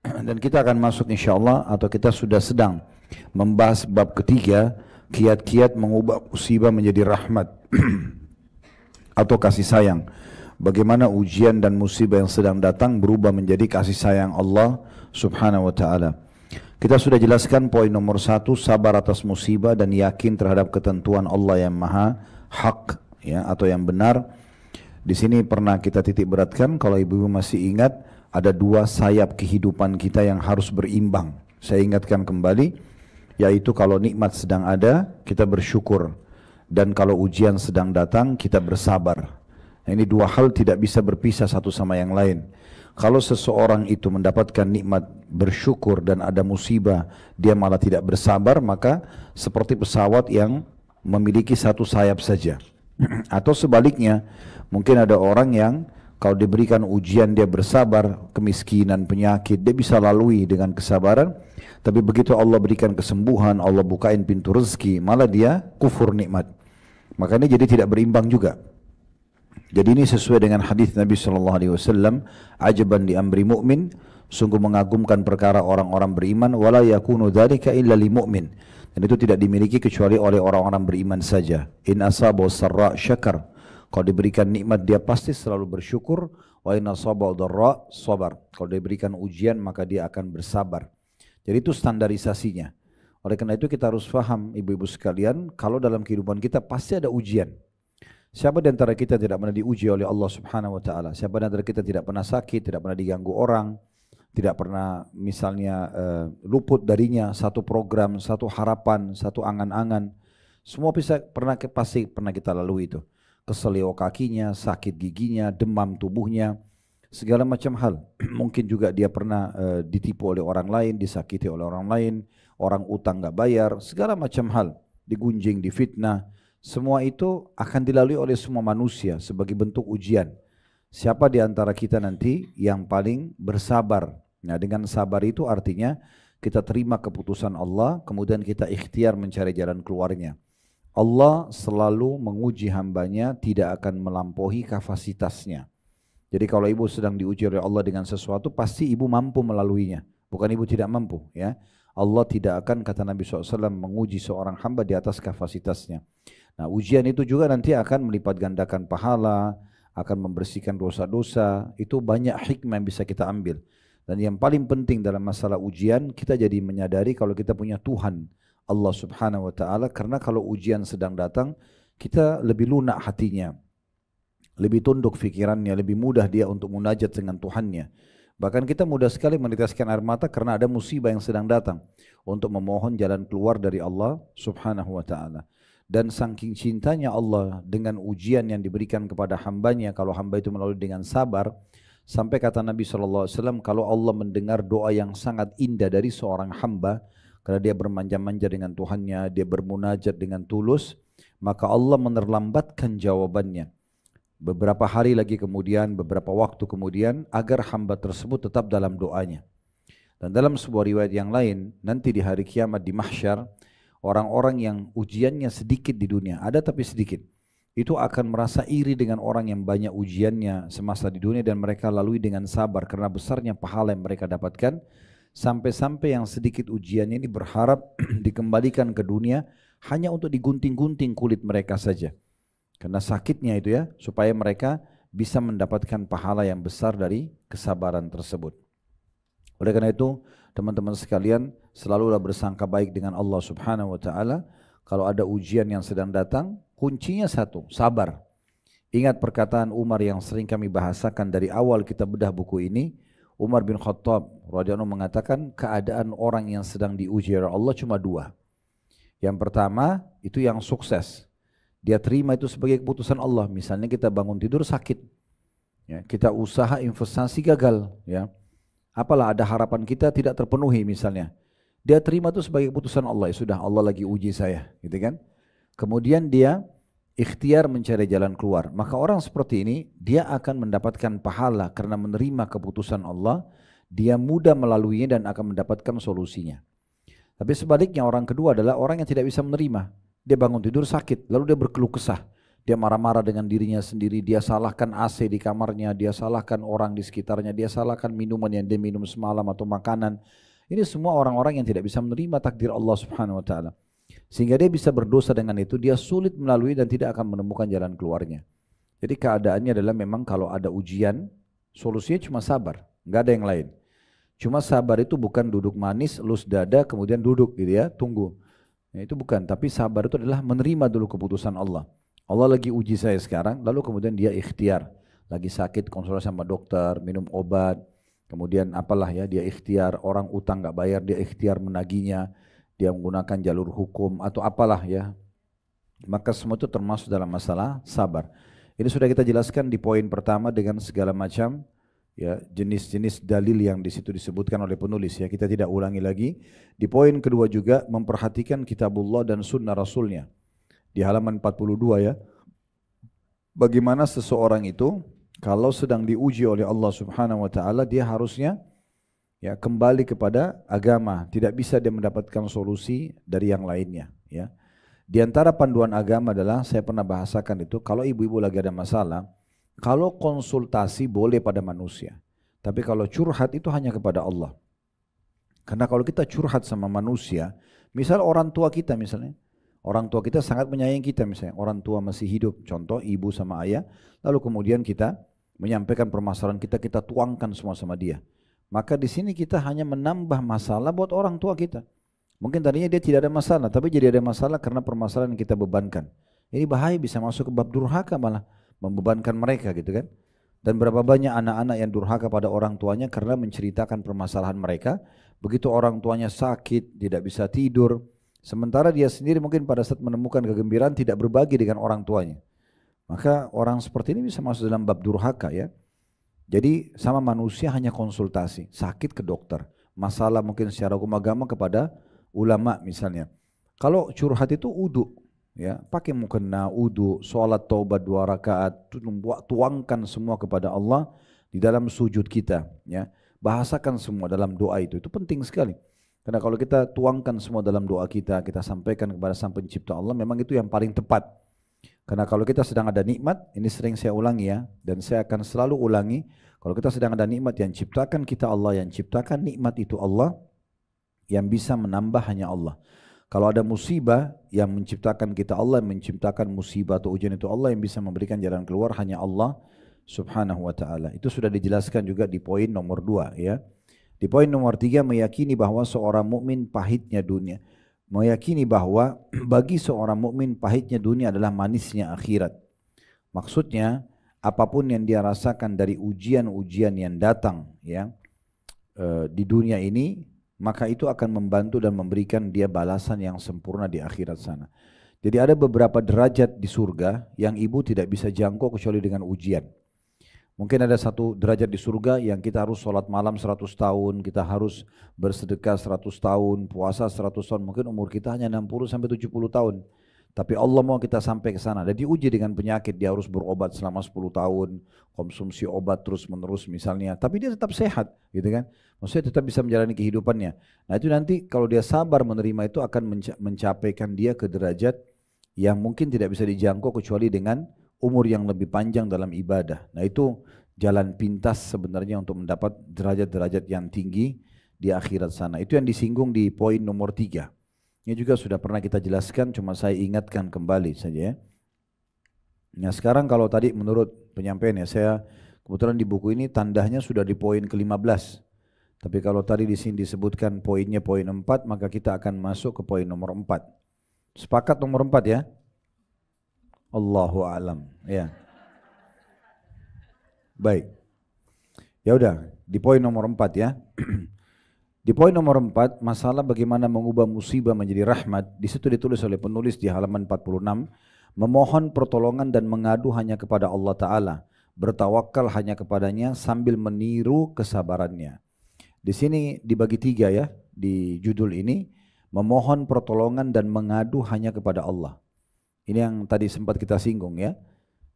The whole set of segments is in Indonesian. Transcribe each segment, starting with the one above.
Dan kita akan masuk insyaallah, atau kita sudah sedang membahas bab ketiga, kiat-kiat mengubah musibah menjadi rahmat atau kasih sayang. Bagaimana ujian dan musibah yang sedang datang berubah menjadi kasih sayang Allah subhanahu wa ta'ala. Kita sudah jelaskan poin nomor 1, sabar atas musibah dan yakin terhadap ketentuan Allah yang maha hak, ya, atau yang benar. Di sini pernah kita titik beratkan, kalau ibu-ibu masih ingat, ada 2 sayap kehidupan kita yang harus berimbang. Saya ingatkan kembali, yaitu kalau nikmat sedang ada, kita bersyukur. Dan kalau ujian sedang datang, kita bersabar. Nah, ini 2 hal tidak bisa berpisah satu sama yang lain. Kalau seseorang itu mendapatkan nikmat bersyukur dan ada musibah, dia malah tidak bersabar, maka seperti pesawat yang memiliki satu sayap saja. Atau sebaliknya, mungkin ada orang yang kalau diberikan ujian dia bersabar, kemiskinan, penyakit, dia bisa lalui dengan kesabaran. Tapi begitu Allah berikan kesembuhan, Allah bukain pintu rezeki, malah dia kufur nikmat. Makanya jadi tidak berimbang juga. Jadi ini sesuai dengan hadis Nabi SAW, ajaban di amri mu'min, sungguh mengagumkan perkara orang-orang beriman, wala yakunu dzalika illa lil mu'min. Dan itu tidak dimiliki kecuali oleh orang-orang beriman saja. In asabahu sarra syakar. Kalau diberikan nikmat dia pasti selalu bersyukur. Wa in asabahu dharra sabar. Kalau diberikan ujian maka dia akan bersabar. Jadi itu standarisasinya. Oleh karena itu kita harus paham, ibu-ibu sekalian, kalau dalam kehidupan kita pasti ada ujian. Siapa di antara kita tidak pernah diuji oleh Allah Subhanahu wa taala? Siapa di antara kita tidak pernah sakit, tidak pernah diganggu orang, tidak pernah misalnya luput darinya satu program, satu harapan, satu angan-angan. Semua pasti pernah kita lalui itu. Keselio kakinya, sakit giginya, demam tubuhnya, segala macam hal. Mungkin juga dia pernah ditipu oleh orang lain, disakiti oleh orang lain, orang utang nggak bayar, segala macam hal, digunjing, difitnah. Semua itu akan dilalui oleh semua manusia sebagai bentuk ujian. Siapa di antara kita nanti yang paling bersabar? Nah, dengan sabar itu artinya kita terima keputusan Allah, kemudian kita ikhtiar mencari jalan keluarnya. Allah selalu menguji hambanya, tidak akan melampaui kapasitasnya. Jadi kalau ibu sedang diuji oleh Allah dengan sesuatu, pasti ibu mampu melaluinya. Bukan ibu tidak mampu, ya. Allah tidak akan, kata Nabi SAW, menguji seorang hamba di atas kapasitasnya. Nah, ujian itu juga nanti akan melipat gandakan pahala, akan membersihkan dosa-dosa. Itu banyak hikmah yang bisa kita ambil. Dan yang paling penting dalam masalah ujian, kita jadi menyadari kalau kita punya Tuhan, Allah Subhanahu wa ta'ala. Karena kalau ujian sedang datang, kita lebih lunak hatinya, lebih tunduk fikirannya, lebih mudah dia untuk munajat dengan Tuhannya. Bahkan kita mudah sekali meneteskan air mata karena ada musibah yang sedang datang, untuk memohon jalan keluar dari Allah Subhanahu wa ta'ala. Dan saking cintanya Allah dengan ujian yang diberikan kepada hambanya, kalau hamba itu melalui dengan sabar, sampai kata Nabi SAW, kalau Allah mendengar doa yang sangat indah dari seorang hamba, karena dia bermanja-manja dengan Tuhannya, dia bermunajat dengan tulus, maka Allah menerlambatkan jawabannya beberapa hari lagi kemudian, beberapa waktu kemudian, agar hamba tersebut tetap dalam doanya. Dan dalam sebuah riwayat yang lain, nanti di hari kiamat di mahsyar, orang-orang yang ujiannya sedikit di dunia, ada tapi sedikit, itu akan merasa iri dengan orang yang banyak ujiannya semasa di dunia dan mereka lalui dengan sabar karena besarnya pahala yang mereka dapatkan. Sampai-sampai yang sedikit ujiannya ini berharap dikembalikan ke dunia hanya untuk digunting-gunting kulit mereka saja. Karena sakitnya itu, ya, supaya mereka bisa mendapatkan pahala yang besar dari kesabaran tersebut. Oleh karena itu, teman-teman sekalian, selalulah bersangka baik dengan Allah Subhanahu wa ta'ala. Kalau ada ujian yang sedang datang, kuncinya satu, sabar. Ingat perkataan Umar yang sering kami bahasakan dari awal kita bedah buku ini. Umar bin Khattab radhiyallahu anhu mengatakan, keadaan orang yang sedang diuji oleh Allah cuma 2. Yang pertama, itu yang sukses. Dia terima itu sebagai keputusan Allah. Misalnya kita bangun tidur sakit, ya, kita usaha investasi gagal, ya. Apalah ada harapan kita tidak terpenuhi misalnya. Dia terima itu sebagai keputusan Allah. Ya sudah, Allah lagi uji saya, gitu kan. Kemudian dia ikhtiar mencari jalan keluar. Maka orang seperti ini, dia akan mendapatkan pahala karena menerima keputusan Allah. Dia mudah melaluinya dan akan mendapatkan solusinya. Tapi sebaliknya orang kedua adalah orang yang tidak bisa menerima. Dia bangun tidur sakit, lalu dia berkeluh kesah. Dia marah-marah dengan dirinya sendiri, dia salahkan AC di kamarnya, dia salahkan orang di sekitarnya, dia salahkan minuman yang dia minum semalam atau makanan. Ini semua orang-orang yang tidak bisa menerima takdir Allah Subhanahu wa taala. Sehingga dia bisa berdosa dengan itu, dia sulit melalui dan tidak akan menemukan jalan keluarnya. Jadi keadaannya adalah memang kalau ada ujian, solusinya cuma sabar, nggak ada yang lain. Cuma sabar itu bukan duduk manis, elus dada, kemudian duduk gitu ya, tunggu. Ya, itu bukan, tapi sabar itu adalah menerima dulu keputusan Allah. Allah lagi uji saya sekarang, lalu kemudian dia ikhtiar. Lagi sakit, konsultasi sama dokter, minum obat, kemudian apalah ya, dia ikhtiar, orang utang nggak bayar, dia ikhtiar menagihnya, dia menggunakan jalur hukum atau apalah ya. Maka semua itu termasuk dalam masalah sabar. Ini sudah kita jelaskan di poin pertama dengan segala macam ya jenis-jenis dalil yang di situ disebutkan oleh penulis ya, kita tidak ulangi lagi. Di poin kedua juga memperhatikan kitabullah dan sunnah rasulnya di halaman 42 ya, bagaimana seseorang itu kalau sedang diuji oleh Allah Subhanahu wa taala, dia harusnya ya kembali kepada agama, tidak bisa dia mendapatkan solusi dari yang lainnya ya. Di antara panduan agama adalah, saya pernah bahasakan itu, kalau ibu-ibu lagi ada masalah, kalau konsultasi boleh pada manusia, tapi kalau curhat itu hanya kepada Allah. Karena kalau kita curhat sama manusia, misal orang tua kita misalnya, orang tua kita sangat menyayangi kita misalnya, orang tua masih hidup, contoh ibu sama ayah, lalu kemudian kita menyampaikan permasalahan kita, kita tuangkan semua sama dia. Maka di sini kita hanya menambah masalah buat orang tua kita. Mungkin tadinya dia tidak ada masalah, tapi jadi ada masalah karena permasalahan yang kita bebankan. Ini bahaya, bisa masuk ke bab durhaka malah, membebankan mereka gitu kan. Dan berapa banyak anak-anak yang durhaka pada orang tuanya karena menceritakan permasalahan mereka. Begitu orang tuanya sakit, tidak bisa tidur, sementara dia sendiri mungkin pada saat menemukan kegembiraan tidak berbagi dengan orang tuanya. Maka orang seperti ini bisa masuk dalam bab durhaka ya. Jadi sama manusia hanya konsultasi, sakit ke dokter, masalah mungkin secara hukum agama kepada ulama misalnya. Kalau curhat itu wudu ya, pakai mukena, wudu, sholat taubat 2 rakaat, tuangkan semua kepada Allah di dalam sujud kita ya. Bahasakan semua dalam doa itu penting sekali. Karena kalau kita tuangkan semua dalam doa kita, kita sampaikan kepada Sang Pencipta Allah, memang itu yang paling tepat. Karena kalau kita sedang ada nikmat, ini sering saya ulangi ya, dan saya akan selalu ulangi, kalau kita sedang ada nikmat yang ciptakan kita Allah, yang ciptakan nikmat itu Allah, yang bisa menambah hanya Allah. Kalau ada musibah yang menciptakan kita Allah, yang menciptakan musibah atau ujian itu Allah, yang bisa memberikan jalan keluar hanya Allah Subhanahu wa ta'ala. Itu sudah dijelaskan juga di poin nomor 2 ya. Di poin nomor 3, meyakini bahwa seorang mukmin pahitnya dunia. Meyakini bahwa bagi seorang mukmin pahitnya dunia adalah manisnya akhirat. Maksudnya apapun yang dia rasakan dari ujian-ujian yang datang ya di dunia ini, maka itu akan membantu dan memberikan dia balasan yang sempurna di akhirat sana. Jadi ada beberapa derajat di surga yang ibu tidak bisa jangkau kecuali dengan ujian. Mungkin ada satu derajat di surga yang kita harus sholat malam 100 tahun, kita harus bersedekah 100 tahun, puasa 100 tahun, mungkin umur kita hanya 60 sampai 70 tahun. Tapi Allah mau kita sampai ke sana. Dan diuji dengan penyakit, dia harus berobat selama 10 tahun, konsumsi obat terus menerus misalnya. Tapi dia tetap sehat, gitu kan? Maksudnya tetap bisa menjalani kehidupannya. Nah itu nanti kalau dia sabar menerima itu akan mencapaikan dia ke derajat yang mungkin tidak bisa dijangkau kecuali dengan umur yang lebih panjang dalam ibadah. Nah itu jalan pintas sebenarnya untuk mendapat derajat-derajat yang tinggi di akhirat sana. Itu yang disinggung di poin nomor 3. Ini juga sudah pernah kita jelaskan, cuma saya ingatkan kembali saja ya. Nah sekarang kalau tadi menurut penyampaiannya, saya kebetulan di buku ini tandanya sudah di poin ke-15. Tapi kalau tadi di sini disebutkan poinnya poin 4, maka kita akan masuk ke poin nomor 4. Sepakat nomor 4 ya? Allahu a'lam. Ya. Baik. Ya udah, di poin nomor 4 ya. Di poin nomor 4, masalah bagaimana mengubah musibah menjadi rahmat. Di situ ditulis oleh penulis di halaman 46, memohon pertolongan dan mengadu hanya kepada Allah Ta'ala, bertawakal hanya kepadanya sambil meniru kesabarannya. Di sini dibagi 3 ya, di judul ini, memohon pertolongan dan mengadu hanya kepada Allah. Ini yang tadi sempat kita singgung ya.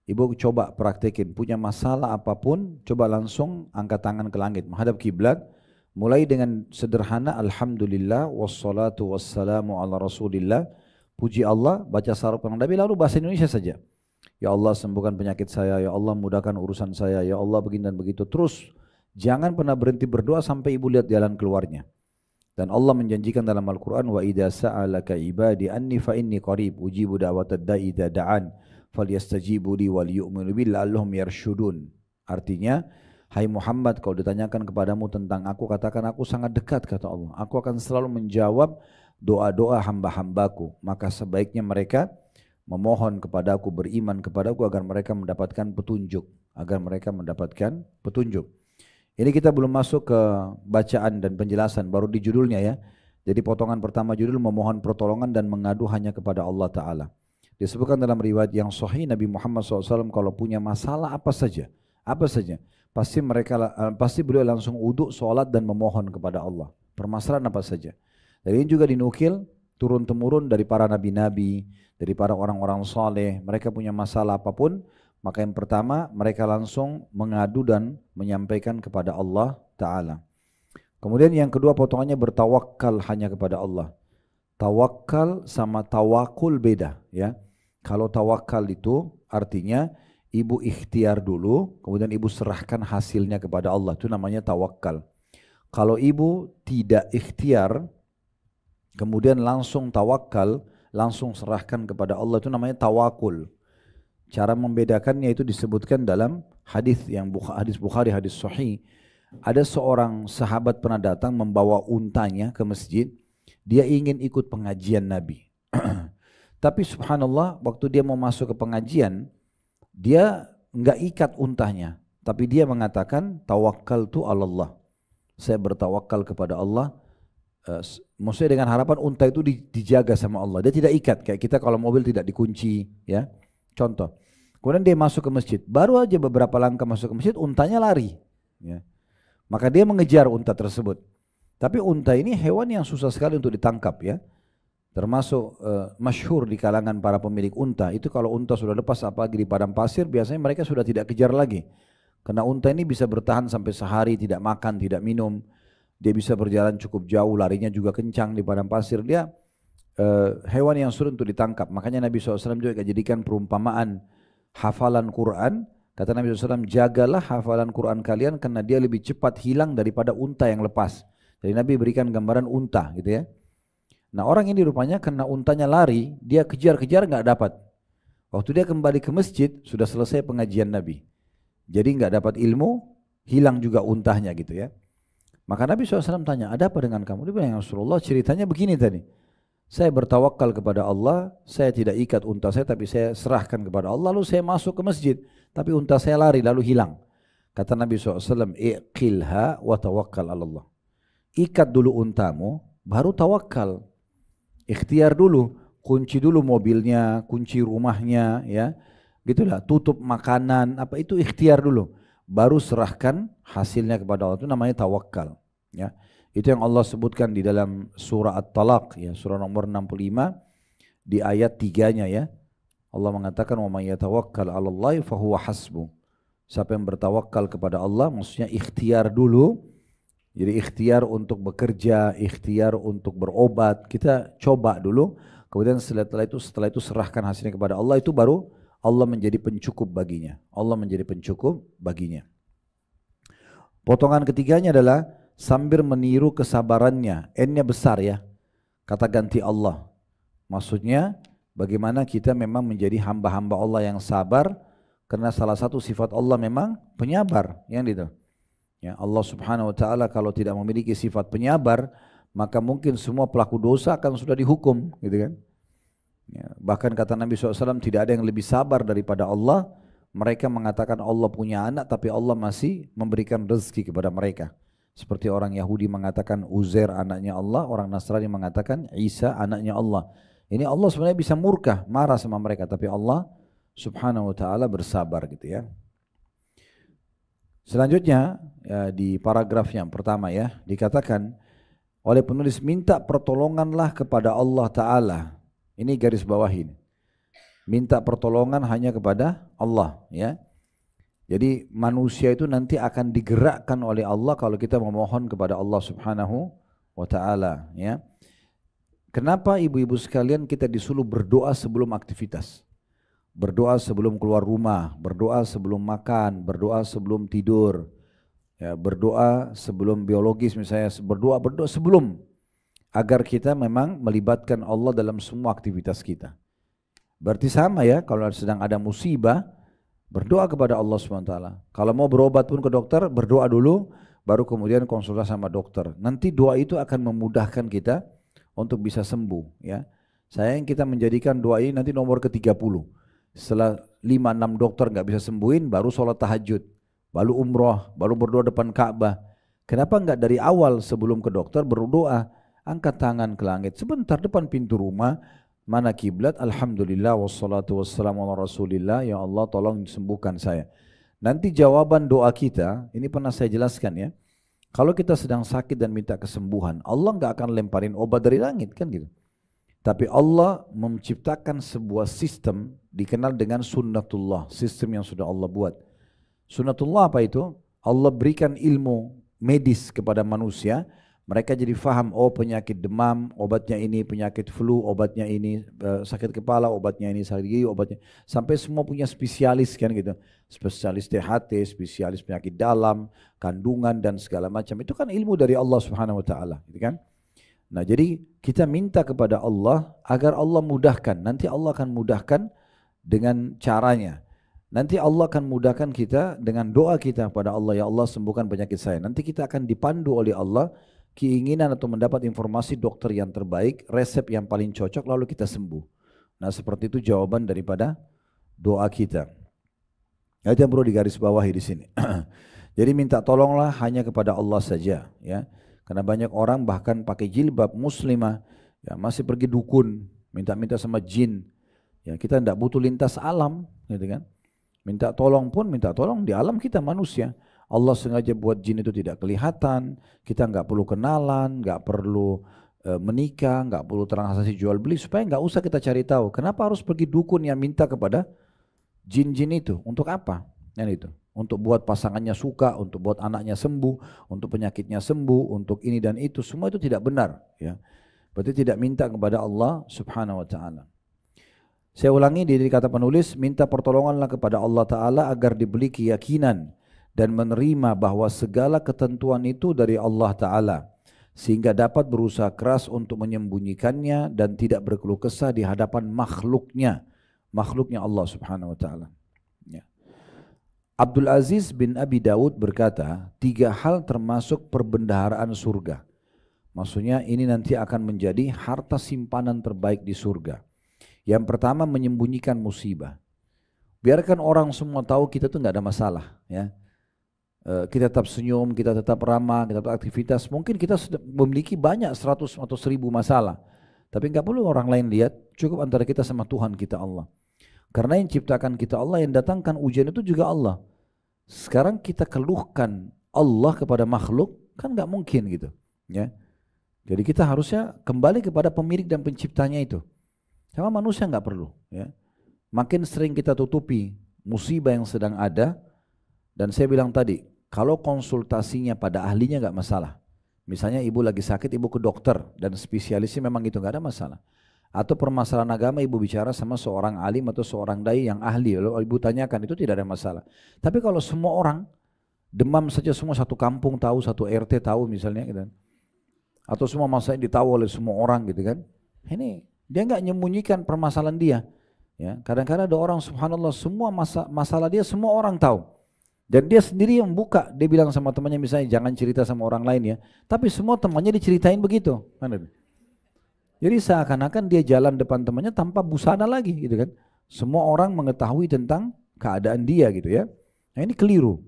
Ibu coba praktekin, punya masalah apapun, coba langsung angkat tangan ke langit, menghadap kiblat, mulai dengan sederhana, alhamdulillah, wassalatu wassalamu ala rasulillah, puji Allah, baca salawat kepada Nabi, lalu bahasa Indonesia saja. Ya Allah sembuhkan penyakit saya, ya Allah mudahkan urusan saya, ya Allah begini dan begitu. Terus jangan pernah berhenti berdoa sampai ibu lihat jalan keluarnya. Dan Allah menjanjikan dalam Al-Quran, wa idza sa'alaka ibadi anni fa inni qarib ujibu da'watad da'i idza da'an falyastajibu li wal yu'minu bi la'allahum yarshudun. Artinya, hai Muhammad, kalau ditanyakan kepadamu tentang aku, katakan aku sangat dekat, kata Allah. Aku akan selalu menjawab doa-doa hamba-hambaku. Maka sebaiknya mereka memohon kepadaku, beriman kepadaku agar mereka mendapatkan petunjuk. Agar mereka mendapatkan petunjuk. Ini kita belum masuk ke bacaan dan penjelasan, baru di judulnya ya. Jadi potongan pertama judul memohon pertolongan dan mengadu hanya kepada Allah Ta'ala. Disebutkan dalam riwayat yang sahih Nabi Muhammad SAW kalau punya masalah apa saja, pasti beliau langsung uduk, sholat dan memohon kepada Allah. Permasalahan apa saja. Dan ini juga dinukil turun-temurun dari para nabi-nabi, dari para orang-orang saleh. Mereka punya masalah apapun, maka yang pertama mereka langsung mengadu dan menyampaikan kepada Allah Ta'ala. Kemudian yang kedua potongannya bertawakal hanya kepada Allah. Tawakal sama tawakul beda ya. Kalau tawakal itu artinya ibu ikhtiar dulu, kemudian ibu serahkan hasilnya kepada Allah. Itu namanya tawakal. Kalau ibu tidak ikhtiar, kemudian langsung tawakal, langsung serahkan kepada Allah, itu namanya tawakul. Cara membedakannya itu disebutkan dalam hadis yang hadis Bukhari, hadis Sahih. Ada seorang sahabat pernah datang membawa untanya ke masjid. Dia ingin ikut pengajian Nabi. Tapi subhanallah waktu dia mau masuk ke pengajian, dia enggak ikat untanya. Tapi dia mengatakan tawakkaltu 'ala Allah. Saya bertawakal kepada Allah. Maksudnya dengan harapan unta itu dijaga sama Allah. Dia tidak ikat. Kayak kita kalau mobil tidak dikunci ya. Contoh, kemudian dia masuk ke masjid, baru aja beberapa langkah masuk ke masjid, untanya lari. Ya. Maka dia mengejar unta tersebut. Tapi unta ini hewan yang susah sekali untuk ditangkap ya. Termasuk masyhur di kalangan para pemilik unta. Itu kalau unta sudah lepas apalagi di padang pasir, biasanya mereka sudah tidak kejar lagi. Karena unta ini bisa bertahan sampai sehari, tidak makan, tidak minum. Dia bisa berjalan cukup jauh, larinya juga kencang di padang pasir. Dia hewan yang sulit untuk ditangkap. Makanya Nabi SAW juga jadikan perumpamaan hafalan Quran. Kata Nabi SAW, jagalah hafalan Quran kalian karena dia lebih cepat hilang daripada unta yang lepas. Jadi Nabi berikan gambaran unta gitu ya. Nah orang ini rupanya karena untanya lari, dia kejar-kejar nggak dapat. Waktu dia kembali ke masjid, sudah selesai pengajian Nabi. Jadi nggak dapat ilmu, hilang juga untahnya gitu ya. Maka Nabi SAW tanya, ada apa dengan kamu? Dia bilang, ya Rasulullah ceritanya begini tadi. Saya bertawakal kepada Allah, saya tidak ikat unta saya tapi saya serahkan kepada Allah, lalu saya masuk ke masjid, tapi unta saya lari lalu hilang. Kata Nabi SAW, iqilha wa tawakkal Allah. Ikat dulu untamu, baru tawakal. Ikhtiar dulu, kunci dulu mobilnya, kunci rumahnya, ya, gitulah. Tutup makanan, apa itu ikhtiar dulu, baru serahkan hasilnya kepada Allah. Itu namanya tawakal. Ya. Itu yang Allah sebutkan di dalam surah At-Talaq ya, surah nomor 65 di ayat 3-nya ya. Allah mengatakan wa may yatawakkal 'ala Allah fa huwa hasbuh. Siapa yang bertawakal kepada Allah maksudnya ikhtiar dulu. Jadi ikhtiar untuk bekerja, ikhtiar untuk berobat, kita coba dulu. Kemudian setelah itu serahkan hasilnya kepada Allah, itu baru Allah menjadi pencukup baginya. Allah menjadi pencukup baginya. Potongan ketiganya adalah sambil meniru kesabarannya. N-nya besar ya. Kata ganti Allah. Maksudnya bagaimana kita memang menjadi hamba-hamba Allah yang sabar. Karena salah satu sifat Allah memang penyabar. Yang itu. Ya, Allah Subhanahu wa taala kalau tidak memiliki sifat penyabar, maka mungkin semua pelaku dosa akan sudah dihukum, gitu kan? Ya, bahkan kata Nabi SAW, tidak ada yang lebih sabar daripada Allah. Mereka mengatakan Allah punya anak, tapi Allah masih memberikan rezeki kepada mereka. Seperti orang Yahudi mengatakan Uzair anaknya Allah, orang Nasrani mengatakan Isa anaknya Allah. Ini Allah sebenarnya bisa murka, marah sama mereka, tapi Allah Subhanahu wa taala bersabar gitu ya. Selanjutnya ya, di paragraf yang pertama ya, dikatakan oleh penulis, minta pertolonganlah kepada Allah Ta'ala. Ini garis bawahin. Minta pertolongan hanya kepada Allah ya. Jadi manusia itu nanti akan digerakkan oleh Allah kalau kita memohon kepada Allah Subhanahu wa Ta'ala ya. Kenapa ibu-ibu sekalian kita disuruh berdoa sebelum aktivitas? berdoa sebelum keluar rumah, berdoa sebelum makan, berdoa sebelum tidur, ya, berdoa sebelum biologis misalnya, berdoa sebelum, agar kita memang melibatkan Allah dalam semua aktivitas kita. Berarti sama ya, kalau sedang ada musibah, berdoa kepada Allah SWT. Kalau mau berobat pun ke dokter, berdoa dulu, baru kemudian konsultasi sama dokter. Nanti doa itu akan memudahkan kita untuk bisa sembuh. Ya, sayang kita menjadikan doa ini nanti nomor ke-30. Setelah 5-6 dokter nggak bisa sembuhin, baru sholat tahajud, baru umroh, baru berdoa depan Ka'bah. Kenapa nggak dari awal sebelum ke dokter berdoa, angkat tangan ke langit sebentar depan pintu rumah, mana kiblat, alhamdulillah wassalatu wassalamu ala rasulillah, ya Allah tolong sembuhkan saya. Nanti jawaban doa kita, ini pernah saya jelaskan ya, kalau kita sedang sakit dan minta kesembuhan, Allah nggak akan lemparin obat dari langit kan gitu. Tapi Allah menciptakan sebuah sistem dikenal dengan sunnatullah, sistem yang sudah Allah buat. Sunnatullah apa itu? Allah berikan ilmu medis kepada manusia. Mereka jadi faham, oh penyakit demam, obatnya ini, penyakit flu, obatnya ini, sakit kepala, obatnya ini, sakit gigi, obatnya. Sampai semua punya spesialis kan gitu. Spesialis THT, spesialis penyakit dalam, kandungan dan segala macam. Itu kan ilmu dari Allah Subhanahu wa taala, gitu kan? Nah, jadi kita minta kepada Allah agar Allah mudahkan. Nanti Allah akan mudahkan dengan caranya. Nanti Allah akan mudahkan kita dengan doa kita kepada Allah, ya Allah sembuhkan penyakit saya. Nanti kita akan dipandu oleh Allah keinginan atau mendapat informasi dokter yang terbaik, resep yang paling cocok, lalu kita sembuh. Nah, seperti itu jawaban daripada doa kita. Itu yang perlu digarisbawahi di sini. Jadi minta tolonglah hanya kepada Allah saja, ya. Karena banyak orang bahkan pakai jilbab muslimah, ya, masih pergi dukun, minta-minta sama jin. Ya, kita tidak butuh lintas alam, gitu kan? Minta tolong pun minta tolong di alam kita manusia. Allah sengaja buat jin itu tidak kelihatan, kita nggak perlu kenalan, nggak perlu menikah, nggak perlu transaksi jual beli, supaya nggak usah kita cari tahu. Kenapa harus pergi dukun yang minta kepada jin-jin itu? Untuk apa? Yang itu. Untuk buat pasangannya suka, untuk buat anaknya sembuh, untuk penyakitnya sembuh, untuk ini dan itu, semua itu tidak benar. Ya, berarti tidak minta kepada Allah Subhanahu Wa Taala. Saya ulangi dari kata penulis, minta pertolonganlah kepada Allah Taala agar diberi keyakinan dan menerima bahwa segala ketentuan itu dari Allah Ta'ala, sehingga dapat berusaha keras untuk menyembunyikannya dan tidak berkeluh kesah di hadapan makhluknya Allah Subhanahu Wa Ta'ala. Ya. Abdul Aziz bin Abi Daud berkata, 3 hal termasuk perbendaharaan surga. Maksudnya ini nanti akan menjadi harta simpanan terbaik di surga. Yang pertama, menyembunyikan musibah. Biarkan orang semua tahu kita tuh nggak ada masalah, ya. Kita tetap senyum, kita tetap ramah, kita tetap aktivitas. Mungkin kita sudah memiliki banyak 100 atau 1000 masalah, tapi nggak perlu orang lain lihat, cukup antara kita sama Tuhan kita Allah. Karena yang ciptakan kita Allah, yang datangkan ujian itu juga Allah. Sekarang kita keluhkan Allah kepada makhluk, kan nggak mungkin gitu, ya. Jadi kita harusnya kembali kepada pemilik dan penciptanya itu. Sama manusia nggak perlu, ya. Makin sering kita tutupi musibah yang sedang ada, dan saya bilang tadi, kalau konsultasinya pada ahlinya nggak masalah. Misalnya ibu lagi sakit, ibu ke dokter dan spesialisnya memang itu nggak ada masalah. Atau permasalahan agama ibu bicara sama seorang alim atau seorang dai yang ahli, lalu ibu tanyakan, itu tidak ada masalah. Tapi kalau semua orang demam saja, semua satu kampung tahu, satu RT tahu misalnya, gitu, atau semua masalah ditahu oleh semua orang gitu kan, ini dia nggak menyembunyikan permasalahan dia. Ya, kadang-kadang ada orang subhanallah semua masalah dia semua orang tahu. Dan dia sendiri yang buka, dia bilang sama temannya misalnya jangan cerita sama orang lain ya. Tapi semua temannya diceritain begitu. Jadi seakan-akan dia jalan depan temannya tanpa busana lagi gitu kan. Semua orang mengetahui tentang keadaan dia gitu ya. Nah ini keliru.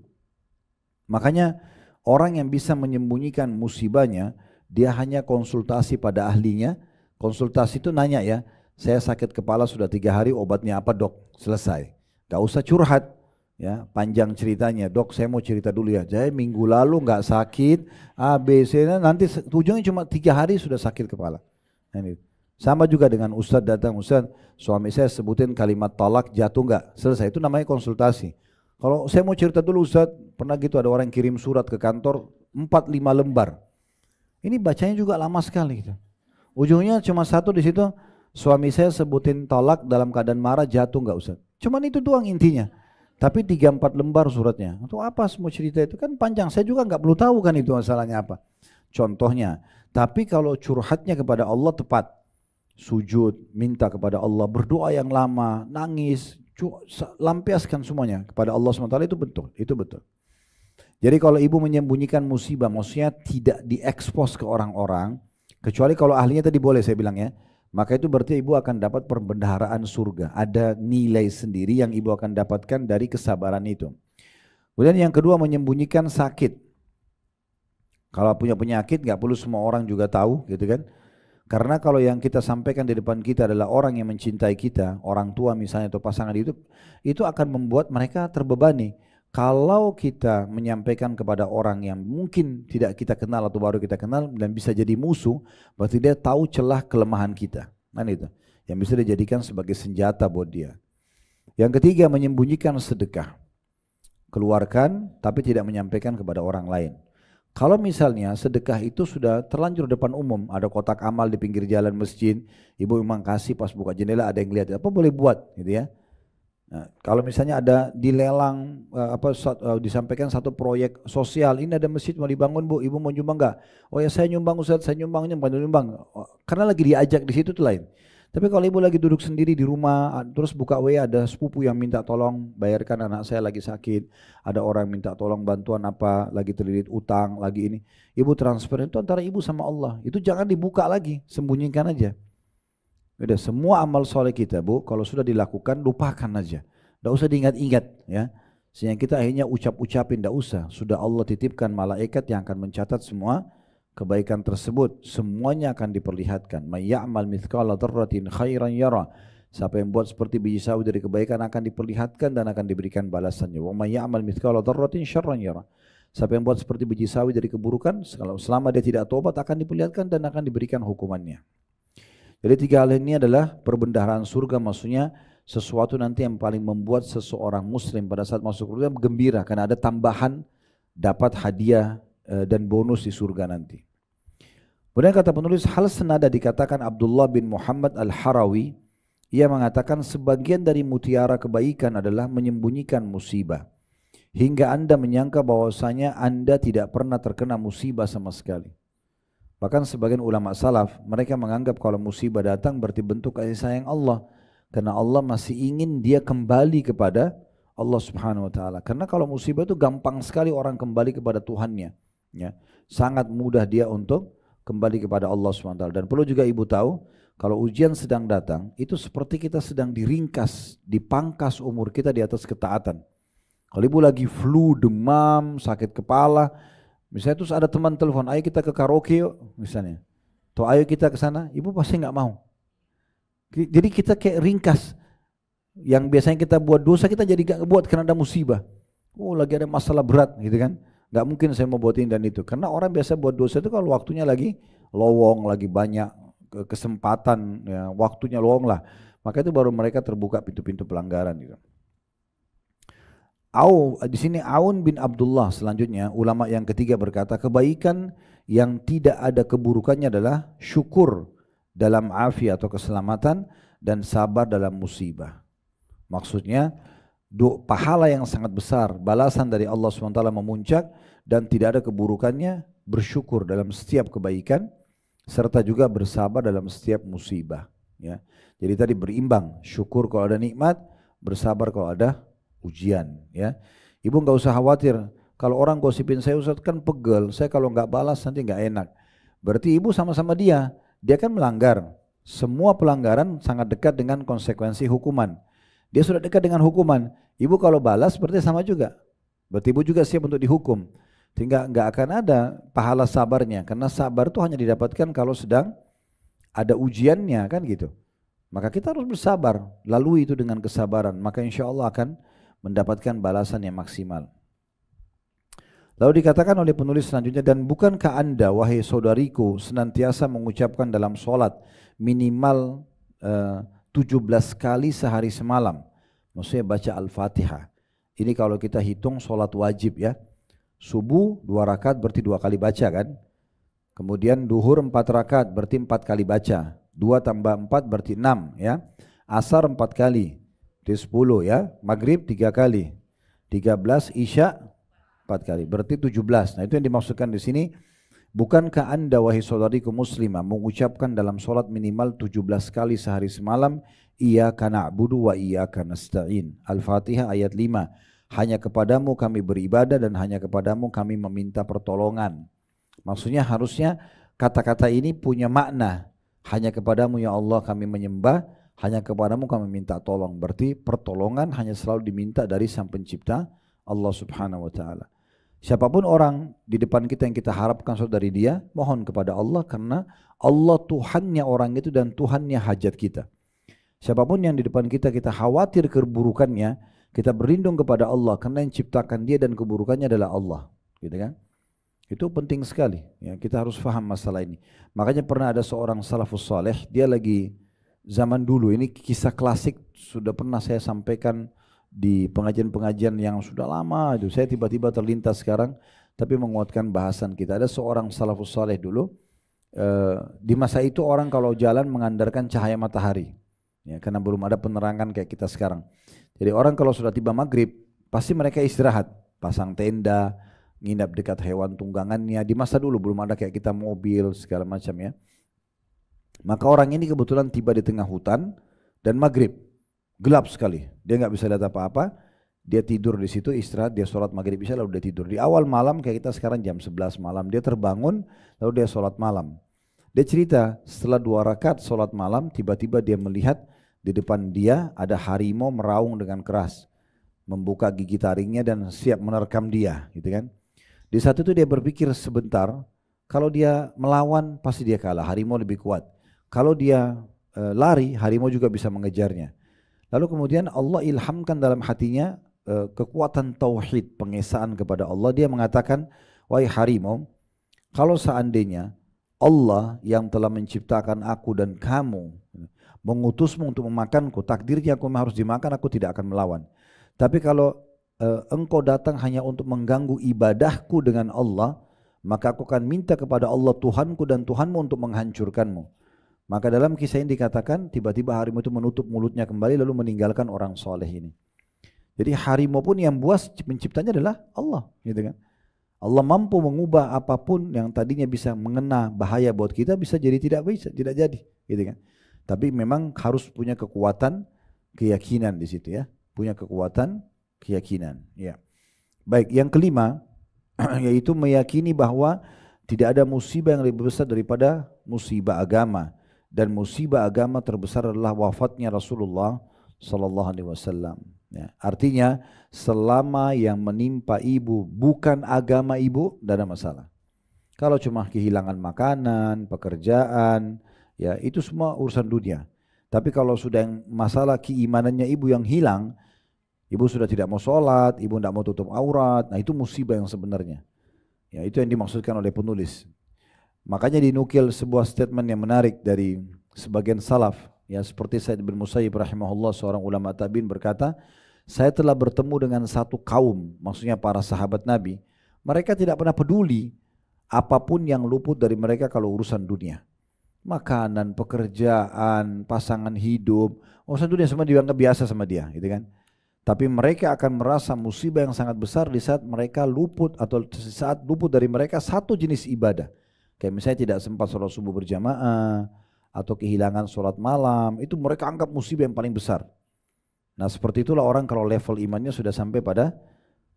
Makanya orang yang bisa menyembunyikan musibahnya, dia hanya konsultasi pada ahlinya. Konsultasi itu nanya ya, saya sakit kepala sudah 3 hari, obatnya apa dok? Selesai. Gak usah curhat. Ya, panjang ceritanya, dok saya mau cerita dulu ya, saya minggu lalu nggak sakit, A, B, C, nanti ujungnya cuma 3 hari sudah sakit kepala. Ini. Sama juga dengan ustadz datang, ustadz suami saya sebutin kalimat talak jatuh nggak, selesai, itu namanya konsultasi. Kalau saya mau cerita dulu ustadz, pernah gitu ada orang kirim surat ke kantor, 4-5 lembar. Ini bacanya juga lama sekali gitu. Ujungnya cuma satu di situ, suami saya sebutin talak dalam keadaan marah, jatuh nggak ustadz. Cuman itu doang intinya. Tapi 3-4 lembar suratnya. Untuk apa semua cerita itu? Kan panjang. Saya juga nggak perlu tahu kan itu masalahnya apa. Contohnya. Tapi kalau curhatnya kepada Allah tepat. Sujud, minta kepada Allah, berdoa yang lama, nangis, lampiaskan semuanya kepada Allah SWT, itu betul. Itu betul. Jadi kalau ibu menyembunyikan musibah, maksudnya tidak diekspos ke orang-orang, kecuali kalau ahlinya tadi boleh saya bilang ya, maka itu berarti ibu akan dapat perbendaharaan surga. Ada nilai sendiri yang ibu akan dapatkan dari kesabaran itu. Kemudian yang kedua, menyembunyikan sakit. Kalau punya penyakit nggak perlu semua orang juga tahu, gitu kan? Karena kalau yang kita sampaikan di depan kita adalah orang yang mencintai kita, orang tua misalnya atau pasangan itu akan membuat mereka terbebani. Kalau kita menyampaikan kepada orang yang mungkin tidak kita kenal atau baru kita kenal dan bisa jadi musuh, berarti dia tahu celah kelemahan kita. Kan itu, yang bisa dijadikan sebagai senjata buat dia. Yang ketiga, menyembunyikan sedekah. Keluarkan tapi tidak menyampaikan kepada orang lain. Kalau misalnya sedekah itu sudah terlanjur depan umum, ada kotak amal di pinggir jalan masjid, ibu memang kasih pas buka jendela ada yang lihat, apa boleh buat gitu ya. Nah, kalau misalnya ada dilelang disampaikan satu proyek sosial, ini ada masjid mau dibangun bu, ibu mau nyumbang nggak? Oh ya saya nyumbang Ustaz, saya nyumbang. Karena lagi diajak di situ tuh lain. Tapi kalau ibu lagi duduk sendiri di rumah, terus buka WA ada sepupu yang minta tolong bayarkan anak saya lagi sakit, ada orang minta tolong bantuan apa, lagi terlilit utang, lagi ini, ibu transfer itu antara ibu sama Allah, itu jangan dibuka lagi, sembunyikan aja. Udah, semua amal soleh kita bu, kalau sudah dilakukan lupakan aja, tidak usah diingat-ingat ya. Sehingga kita akhirnya ucap-ucapin, tidak usah. Sudah Allah titipkan malaikat yang akan mencatat semua kebaikan tersebut, semuanya akan diperlihatkan. May ya'mal mithqala dzarratin khairan yara. Siapa yang buat seperti biji sawi dari kebaikan akan diperlihatkan dan akan diberikan balasannya. Wa may ya'mal mithqala dzarratin syarran yara. Siapa yang buat seperti biji sawi dari keburukan, selama dia tidak tobat akan diperlihatkan dan akan diberikan hukumannya. Jadi 3 hal ini adalah perbendaharaan surga, maksudnya sesuatu nanti yang paling membuat seseorang muslim pada saat masuk surga gembira karena ada tambahan dapat hadiah dan bonus di surga nanti. Kemudian kata penulis, hal senada dikatakan Abdullah bin Muhammad al-Harawi. Ia mengatakan sebagian dari mutiara kebaikan adalah menyembunyikan musibah, hingga Anda menyangka bahwasanya Anda tidak pernah terkena musibah sama sekali. Bahkan sebagian ulama salaf, mereka menganggap kalau musibah datang berarti bentuk kasih sayang Allah, karena Allah masih ingin dia kembali kepada Allah Subhanahu wa taala. Karena kalau musibah itu gampang sekali orang kembali kepada Tuhannya, ya. Sangat mudah dia untuk kembali kepada Allah Subhanahu wa taala. Dan perlu juga ibu tahu, kalau ujian sedang datang, itu seperti kita sedang diringkas, dipangkas umur kita di atas ketaatan. Kalau ibu lagi flu, demam, sakit kepala, misalnya terus ada teman telepon, ayo kita ke karaoke yuk, misalnya. Atau ayo kita ke sana, ibu pasti nggak mau. Jadi kita kayak ringkas. Yang biasanya kita buat dosa, kita jadi gak buat karena ada musibah. Oh lagi ada masalah berat gitu kan. Gak mungkin saya mau buat ini dan itu. Karena orang biasa buat dosa itu kalau waktunya lagi lowong, lagi banyak kesempatan, ya, waktunya lowong lah. Maka itu baru mereka terbuka pintu-pintu pelanggaran gitu. Di sini Aun bin Abdullah selanjutnya, ulama yang ketiga berkata, kebaikan yang tidak ada keburukannya adalah syukur dalam afiat atau keselamatan dan sabar dalam musibah. Maksudnya pahala yang sangat besar, balasan dari Allah SWT memuncak dan tidak ada keburukannya, bersyukur dalam setiap kebaikan serta juga bersabar dalam setiap musibah. Ya. Jadi tadi berimbang, syukur kalau ada nikmat, bersabar kalau ada ujian, ya. Ibu nggak usah khawatir kalau orang gosipin saya, Ustaz kan pegel, saya kalau nggak balas nanti nggak enak. Berarti ibu sama-sama dia kan melanggar. Semua pelanggaran sangat dekat dengan konsekuensi hukuman. Dia sudah dekat dengan hukuman. Ibu kalau balas berarti sama juga. Berarti ibu juga siap untuk dihukum. Sehingga nggak akan ada pahala sabarnya, karena sabar itu hanya didapatkan kalau sedang ada ujiannya kan gitu. Maka kita harus bersabar, lalui itu dengan kesabaran, maka insya Allah akan mendapatkan balasan yang maksimal. Lalu dikatakan oleh penulis selanjutnya, dan bukankah Anda wahai saudariku senantiasa mengucapkan dalam sholat minimal 17 kali sehari semalam, maksudnya baca Al-Fatihah. Ini kalau kita hitung sholat wajib ya, subuh 2 rakaat berarti 2 kali baca kan, kemudian duhur 4 rakaat berarti 4 kali baca, 2 tambah 4 berarti 6 ya, asar 4 kali, Berarti 10 ya. Maghrib 3 kali. 13 Isya 4 kali. Berarti 17. Nah itu yang dimaksudkan di sini. Bukankah anda wahai saudariku muslimah mengucapkan dalam solat minimal 17 kali sehari semalam, Iyyaka na'budu wa iyyaka nasta'in. Al-Fatihah ayat 5. Hanya kepadamu kami beribadah dan hanya kepadamu kami meminta pertolongan. Maksudnya harusnya kata-kata ini punya makna. Hanya kepadamu ya Allah kami menyembah, hanya kepadamu kami minta tolong. Berarti pertolongan hanya selalu diminta dari Sang Pencipta Allah Subhanahu wa taala. Siapapun orang di depan kita yang kita harapkan sesuatu dari dia, mohon kepada Allah karena Allah Tuhannya orang itu dan Tuhannya hajat kita. Siapapun yang di depan kita khawatir keburukannya, kita berlindung kepada Allah karena yang ciptakan dia dan keburukannya adalah Allah, gitu kan? Itu penting sekali. Ya, kita harus faham masalah ini. Makanya pernah ada seorang salafus saleh, dia lagi zaman dulu, ini kisah klasik sudah pernah saya sampaikan di pengajian-pengajian yang sudah lama itu. Saya tiba-tiba terlintas sekarang, tapi menguatkan bahasan kita. Ada seorang salafus saleh dulu, di masa itu orang kalau jalan mengandalkan cahaya matahari, ya, karena belum ada penerangan kayak kita sekarang. Jadi orang kalau sudah tiba maghrib, pasti mereka istirahat, pasang tenda, nginap dekat hewan tunggangannya. Di masa dulu belum ada kayak kita mobil segala macam ya. Maka orang ini kebetulan tiba di tengah hutan dan maghrib, gelap sekali, dia nggak bisa lihat apa-apa. Dia tidur di situ, istirahat, dia sholat maghrib isya lalu dia tidur. Di awal malam kayak kita sekarang jam 11 malam, dia terbangun lalu dia sholat malam. Dia cerita setelah 2 rakaat sholat malam, tiba-tiba dia melihat di depan dia ada harimau meraung dengan keras, membuka gigi taringnya dan siap menerkam dia, gitu kan. Di saat itu dia berpikir sebentar, kalau dia melawan pasti dia kalah, harimau lebih kuat. Kalau dia lari, harimau juga bisa mengejarnya. Lalu kemudian Allah ilhamkan dalam hatinya kekuatan tauhid, pengesaan kepada Allah. Dia mengatakan, wahai harimau, kalau seandainya Allah yang telah menciptakan aku dan kamu mengutusmu untuk memakanku, takdirnya aku harus dimakan, aku tidak akan melawan. Tapi kalau engkau datang hanya untuk mengganggu ibadahku dengan Allah, maka aku akan minta kepada Allah Tuhanku dan Tuhanmu untuk menghancurkanmu. Maka dalam kisah ini dikatakan tiba-tiba harimau itu menutup mulutnya kembali lalu meninggalkan orang soleh ini. Jadi harimau pun yang buas penciptanya adalah Allah, gitu kan. Allah mampu mengubah apapun yang tadinya bisa mengena bahaya buat kita bisa jadi tidak jadi, gitu kan. Tapi memang harus punya kekuatan keyakinan di situ ya, punya kekuatan keyakinan. Ya. Baik, yang kelima yaitu meyakini bahwa tidak ada musibah yang lebih besar daripada musibah agama. Dan musibah agama terbesar adalah wafatnya Rasulullah Sallallahu Alaihi Wasallam. Ya, artinya selama yang menimpa ibu bukan agama ibu, tidak ada masalah. Kalau cuma kehilangan makanan, pekerjaan, ya itu semua urusan dunia. Tapi kalau sudah yang masalah keimanannya ibu yang hilang, ibu sudah tidak mau sholat, ibu tidak mau tutup aurat, nah itu musibah yang sebenarnya. Ya itu yang dimaksudkan oleh penulis. Makanya dinukil sebuah statement yang menarik dari sebagian salaf, ya seperti Sa'id bin Musayyib rahimahullah, seorang ulama tabi'in berkata, saya telah bertemu dengan satu kaum, maksudnya para sahabat Nabi, mereka tidak pernah peduli apapun yang luput dari mereka kalau urusan dunia. Makanan, pekerjaan, pasangan hidup, urusan dunia semua dianggap biasa sama dia, gitu kan. Tapi mereka akan merasa musibah yang sangat besar di saat mereka luput atau saat luput dari mereka satu jenis ibadah. Kayak misalnya tidak sempat sholat subuh berjamaah atau kehilangan sholat malam, itu mereka anggap musibah yang paling besar. Nah seperti itulah orang kalau level imannya sudah sampai pada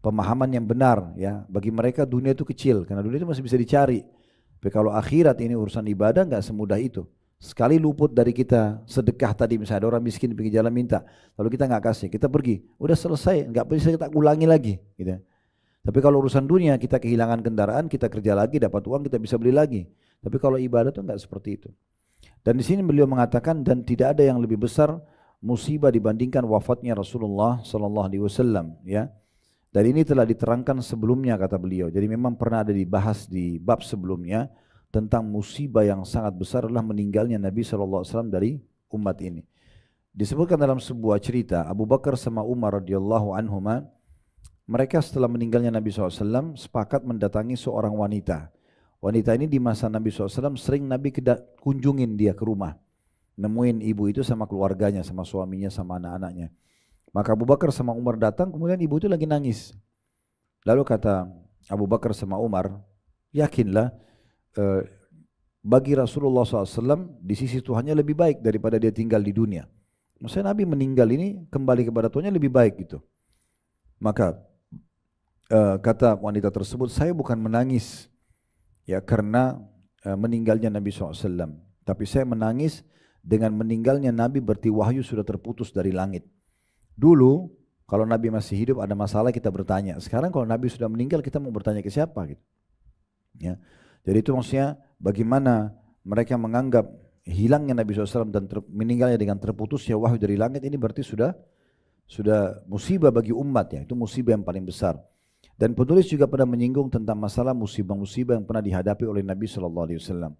pemahaman yang benar, ya bagi mereka dunia itu kecil karena dunia itu masih bisa dicari. Tapi kalau akhirat ini urusan ibadah nggak semudah itu. Sekali luput dari kita sedekah tadi, misalnya ada orang miskin di pinggir jalan minta, lalu kita nggak kasih, kita pergi, udah selesai, nggak bisa kita ulangi lagi, gitu. Tapi kalau urusan dunia kita kehilangan kendaraan, kita kerja lagi, dapat uang, kita bisa beli lagi. Tapi kalau ibadah itu nggak seperti itu. Dan di sini beliau mengatakan dan tidak ada yang lebih besar musibah dibandingkan wafatnya Rasulullah Sallallahu Alaihi Wasallam. Ya, dan ini telah diterangkan sebelumnya kata beliau. Jadi memang pernah ada dibahas di bab sebelumnya tentang musibah yang sangat besar adalah meninggalnya Nabi Sallallahu Alaihi Wasallam dari umat ini. Disebutkan dalam sebuah cerita Abu Bakar sama Umar radhiyallahu anhuma, mereka setelah meninggalnya Nabi SAW sepakat mendatangi seorang wanita. Wanita ini di masa Nabi SAW sering Nabi kunjungin dia ke rumah. Nemuin ibu itu sama keluarganya, sama suaminya, sama anak-anaknya. Maka Abu Bakar sama Umar datang, kemudian ibu itu lagi nangis. Lalu kata Abu Bakar sama Umar, yakinlah bagi Rasulullah SAW di sisi Tuhannya lebih baik daripada dia tinggal di dunia. Maksudnya Nabi meninggal ini kembali kepada Tuhannya lebih baik gitu. Maka kata wanita tersebut, saya bukan menangis ya karena meninggalnya Nabi SAW. Tapi saya menangis dengan meninggalnya Nabi berarti wahyu sudah terputus dari langit. Dulu kalau Nabi masih hidup ada masalah kita bertanya. Sekarang kalau Nabi sudah meninggal kita mau bertanya ke siapa gitu. Ya. Jadi itu maksudnya bagaimana mereka menganggap hilangnya Nabi SAW dan meninggalnya dengan terputusnya wahyu dari langit ini berarti sudah musibah bagi umat ya. Itu musibah yang paling besar. Dan penulis juga pernah menyinggung tentang masalah musibah-musibah yang pernah dihadapi oleh Nabi SAW.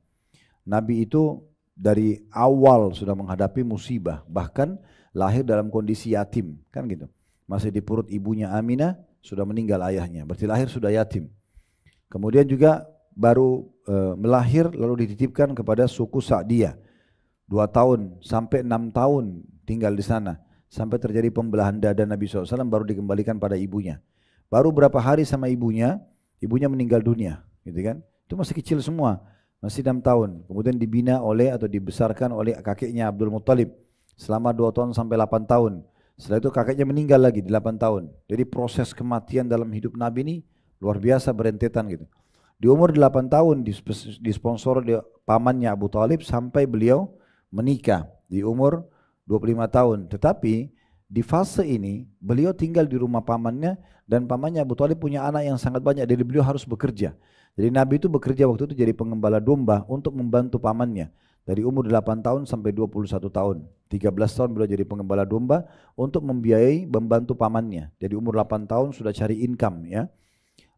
Nabi itu dari awal sudah menghadapi musibah, bahkan lahir dalam kondisi yatim, kan gitu. Masih di perut ibunya Aminah, sudah meninggal ayahnya, berarti lahir sudah yatim. Kemudian juga baru melahir lalu dititipkan kepada suku Sa'diyah. 2 tahun sampai 6 tahun tinggal di sana. Sampai terjadi pembelahan dada Nabi SAW baru dikembalikan pada ibunya. Baru berapa hari sama ibunya meninggal dunia, gitu kan. Itu masih kecil semua, masih 6 tahun. Kemudian dibina oleh atau dibesarkan oleh kakeknya Abdul Muttalib selama 2 tahun sampai 8 tahun. Setelah itu kakeknya meninggal lagi di 8 tahun. Jadi proses kematian dalam hidup Nabi ini luar biasa berentetan gitu. Di umur 8 tahun disponsor oleh pamannya Abu Talib sampai beliau menikah di umur 25 tahun. Tetapi di fase ini beliau tinggal di rumah pamannya dan pamannya Abu Talib punya anak yang sangat banyak. Jadi beliau harus bekerja. Jadi Nabi itu bekerja waktu itu jadi pengembala domba untuk membantu pamannya. Dari umur 8 tahun sampai 21 tahun. 13 tahun beliau jadi pengembala domba untuk membiayai membantu pamannya. Jadi umur 8 tahun sudah cari income ya.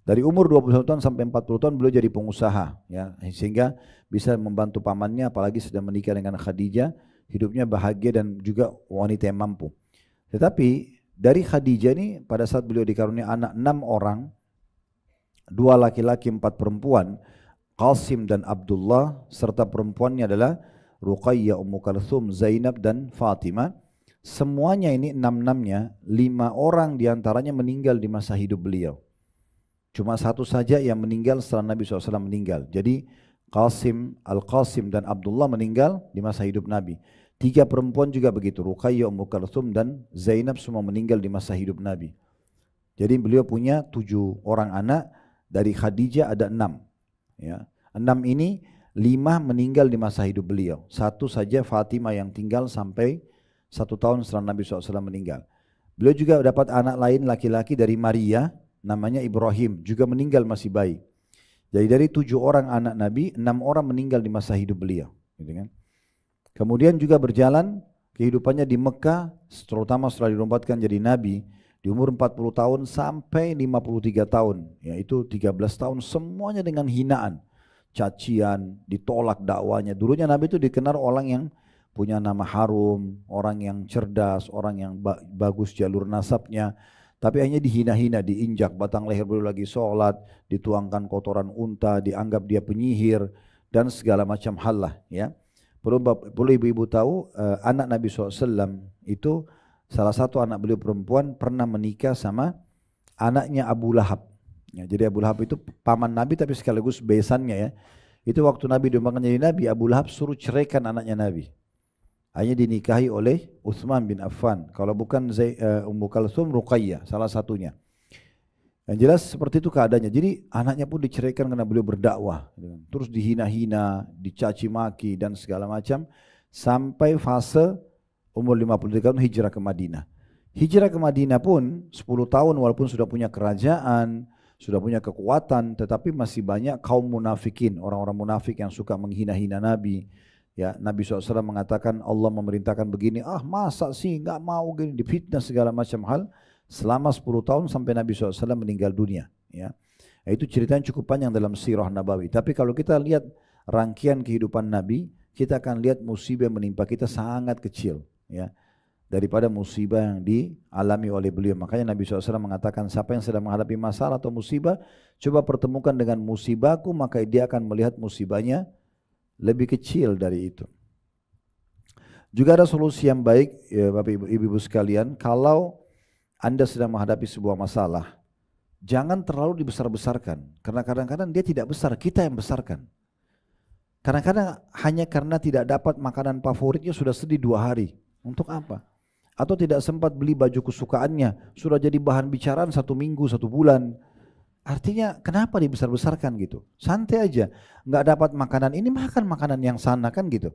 Dari umur 21 tahun sampai 40 tahun beliau jadi pengusaha ya, sehingga bisa membantu pamannya apalagi sudah menikah dengan Khadijah, hidupnya bahagia dan juga wanita yang mampu. Tetapi dari Khadijah ini pada saat beliau dikaruniai anak 6 orang, 2 laki-laki 4 perempuan, Qasim dan Abdullah, serta perempuannya adalah Ruqayyah, Ummu Kalthum, Zainab dan Fatimah. Semuanya ini 6-6-nya, 5 orang diantaranya meninggal di masa hidup beliau. Cuma 1 saja yang meninggal setelah Nabi SAW meninggal. Jadi Al-Qasim dan Abdullah meninggal di masa hidup Nabi. 3 perempuan juga begitu, Ruqayyah, Ummu Kalthum dan Zainab semua meninggal di masa hidup Nabi. Jadi beliau punya 7 orang anak, dari Khadijah ada 6. Ya. 6 ini 5 meninggal di masa hidup beliau. 1 saja Fatimah yang tinggal sampai 1 tahun setelah Nabi SAW meninggal. Beliau juga dapat anak lain laki-laki dari Maria, namanya Ibrahim, juga meninggal masih bayi. Jadi dari 7 orang anak Nabi, 6 orang meninggal di masa hidup beliau. Gitu kan. Kemudian juga berjalan kehidupannya di Mekah, terutama setelah dilompatkan jadi Nabi, di umur 40 tahun sampai 53 tahun, yaitu 13 tahun semuanya dengan hinaan, cacian, ditolak dakwanya. Dulunya Nabi itu dikenal orang yang punya nama harum, orang yang cerdas, orang yang bagus jalur nasabnya, tapi hanya dihina-hina, diinjak, batang leher beliau lagi sholat, dituangkan kotoran unta, dianggap dia penyihir, dan segala macam hal lah. Ya. Perlu ibu-ibu tahu, anak Nabi SAW itu salah satu anak beliau perempuan pernah menikah sama anaknya Abu Lahab. Ya, jadi Abu Lahab itu paman Nabi tapi sekaligus besannya ya. Itu waktu Nabi diumumkan jadi Nabi, Abu Lahab suruh ceraikan anaknya Nabi. Hanya dinikahi oleh Utsman bin Affan. Kalau bukan Ummu Kalthum, Ruqayyah salah satunya. Yang jelas seperti itu keadaannya. Jadi anaknya pun diceraikan karena beliau berdakwah. Terus dihina-hina, dicaci maki dan segala macam. Sampai fase umur 53 tahun hijrah ke Madinah. Hijrah ke Madinah pun 10 tahun walaupun sudah punya kerajaan, sudah punya kekuatan, tetapi masih banyak kaum munafikin, orang-orang munafik yang suka menghina-hina Nabi. Ya, Nabi SAW mengatakan Allah memerintahkan begini, masa sih nggak mau gini, difitnah segala macam hal selama 10 tahun sampai Nabi SAW meninggal dunia. Ya, itu ceritanya cukup panjang dalam Sirah Nabawi. Tapi kalau kita lihat rangkaian kehidupan Nabi, kita akan lihat musibah yang menimpa kita sangat kecil. Ya, daripada musibah yang dialami oleh beliau. Makanya Nabi SAW mengatakan siapa yang sedang menghadapi masalah atau musibah, coba pertemukan dengan musibahku, maka dia akan melihat musibahnya lebih kecil dari itu. Juga ada solusi yang baik ya Bapak Ibu sekalian, kalau Anda sedang menghadapi sebuah masalah, jangan terlalu dibesar-besarkan. Karena kadang-kadang dia tidak besar, kita yang besarkan. Kadang-kadang hanya karena tidak dapat makanan favoritnya sudah sedih 2 hari. Untuk apa? Atau tidak sempat beli baju kesukaannya, sudah jadi bahan bicaraan 1 minggu, 1 bulan. Artinya kenapa dibesar-besarkan gitu? Santai aja, nggak dapat makanan ini, makan makanan yang sana kan gitu.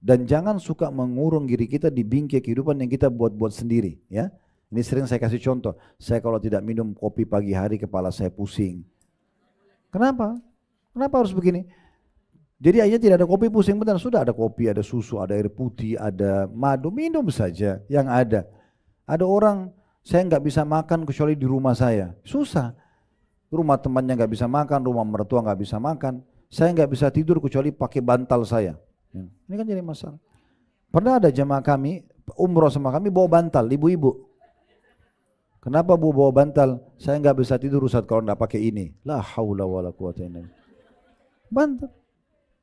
Dan jangan suka mengurung diri kita di bingkai kehidupan yang kita buat-buat sendiri ya. Ini sering saya kasih contoh, saya kalau tidak minum kopi pagi hari kepala saya pusing. Kenapa? Kenapa harus begini? Jadi aja tidak ada kopi pusing benar, sudah ada kopi, ada susu, ada air putih, ada madu, minum saja yang ada. Ada orang, saya nggak bisa makan kecuali di rumah saya, susah. Rumah temannya nggak bisa makan, rumah mertua nggak bisa makan, saya nggak bisa tidur kecuali pakai bantal saya. Ini kan jadi masalah. Pernah ada jemaah kami umroh sama kami bawa bantal, ibu-ibu. Kenapa bu bawa bantal? Saya nggak bisa tidur Ustaz kalau nggak pakai ini. La haula wala quwata illa billah. Bantal.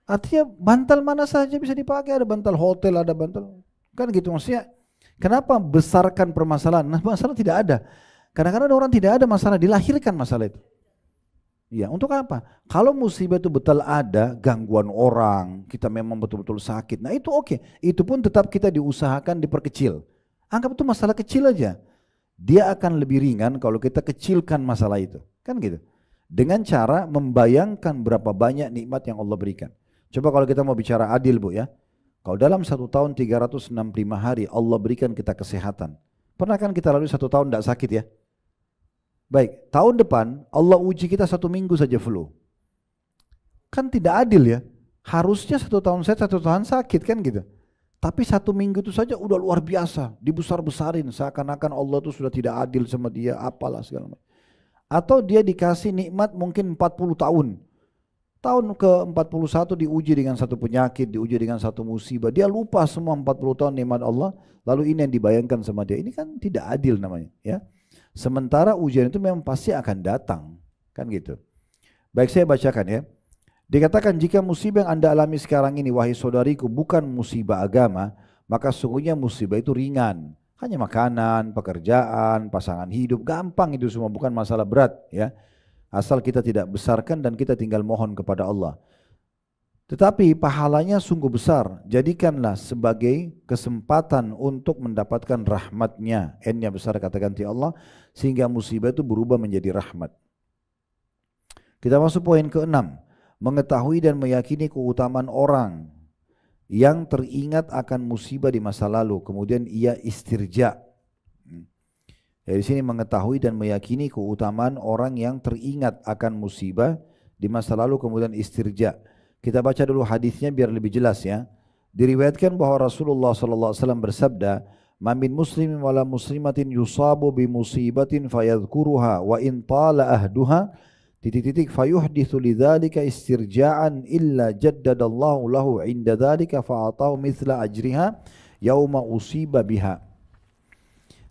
Artinya bantal mana saja bisa dipakai, ada bantal hotel, ada bantal. Kan gitu maksudnya. Kenapa besarkan permasalahan? Nah, masalah tidak ada. Kadang-kadang ada orang tidak ada masalah, dilahirkan masalah itu. Ya, untuk apa? Kalau musibah itu betul ada, gangguan orang, kita memang betul-betul sakit. Nah itu oke. Itu pun tetap kita diusahakan diperkecil. Anggap itu masalah kecil aja. Dia akan lebih ringan kalau kita kecilkan masalah itu. Kan gitu. Dengan cara membayangkan berapa banyak nikmat yang Allah berikan. Coba kalau kita mau bicara adil bu ya. Kalau dalam 1 tahun 365 hari Allah berikan kita kesehatan. Pernah kan kita lalui 1 tahun tidak sakit ya? Baik, tahun depan Allah uji kita 1 minggu saja flu. Kan tidak adil ya. Harusnya 1 tahun sehat, 1 tahun sakit kan gitu. Tapi 1 minggu itu saja udah luar biasa. Dibesar-besarin seakan-akan Allah itu sudah tidak adil sama dia, apalah segala macam. Atau dia dikasih nikmat mungkin 40 tahun. Tahun ke-41 diuji dengan 1 penyakit, diuji dengan 1 musibah. Dia lupa semua 40 tahun nikmat Allah. Lalu ini yang dibayangkan sama dia. Ini kan tidak adil namanya ya. Sementara ujian itu memang pasti akan datang, kan gitu. Baik, saya bacakan ya. Dikatakan jika musibah yang Anda alami sekarang ini wahai saudariku bukan musibah agama, maka sungguhnya musibah itu ringan. Hanya makanan, pekerjaan, pasangan hidup, gampang itu semua, bukan masalah berat ya. Asal kita tidak besarkan dan kita tinggal mohon kepada Allah. Tetapi pahalanya sungguh besar, jadikanlah sebagai kesempatan untuk mendapatkan rahmatnya. N-nya besar kata ganti Allah, sehingga musibah itu berubah menjadi rahmat. Kita masuk poin ke-6, mengetahui dan meyakini keutamaan orang yang teringat akan musibah di masa lalu, kemudian ia istirja. Dari sini mengetahui dan meyakini keutamaan orang yang teringat akan musibah di masa lalu, kemudian istirja. Kita baca dulu hadisnya biar lebih jelas ya. Diriwayatkan bahwa Rasulullah sallallahu alaihi wasallam bersabda, "Ma min muslimin wala muslimatin yusabu bi musibatin fayadhkuruha wa in tala ahduha fayuhdithu lidzalika istirja'an illa jaddadallahu lahu 'inda dzalika fa'atahu mithla ajriha yauma usiba biha."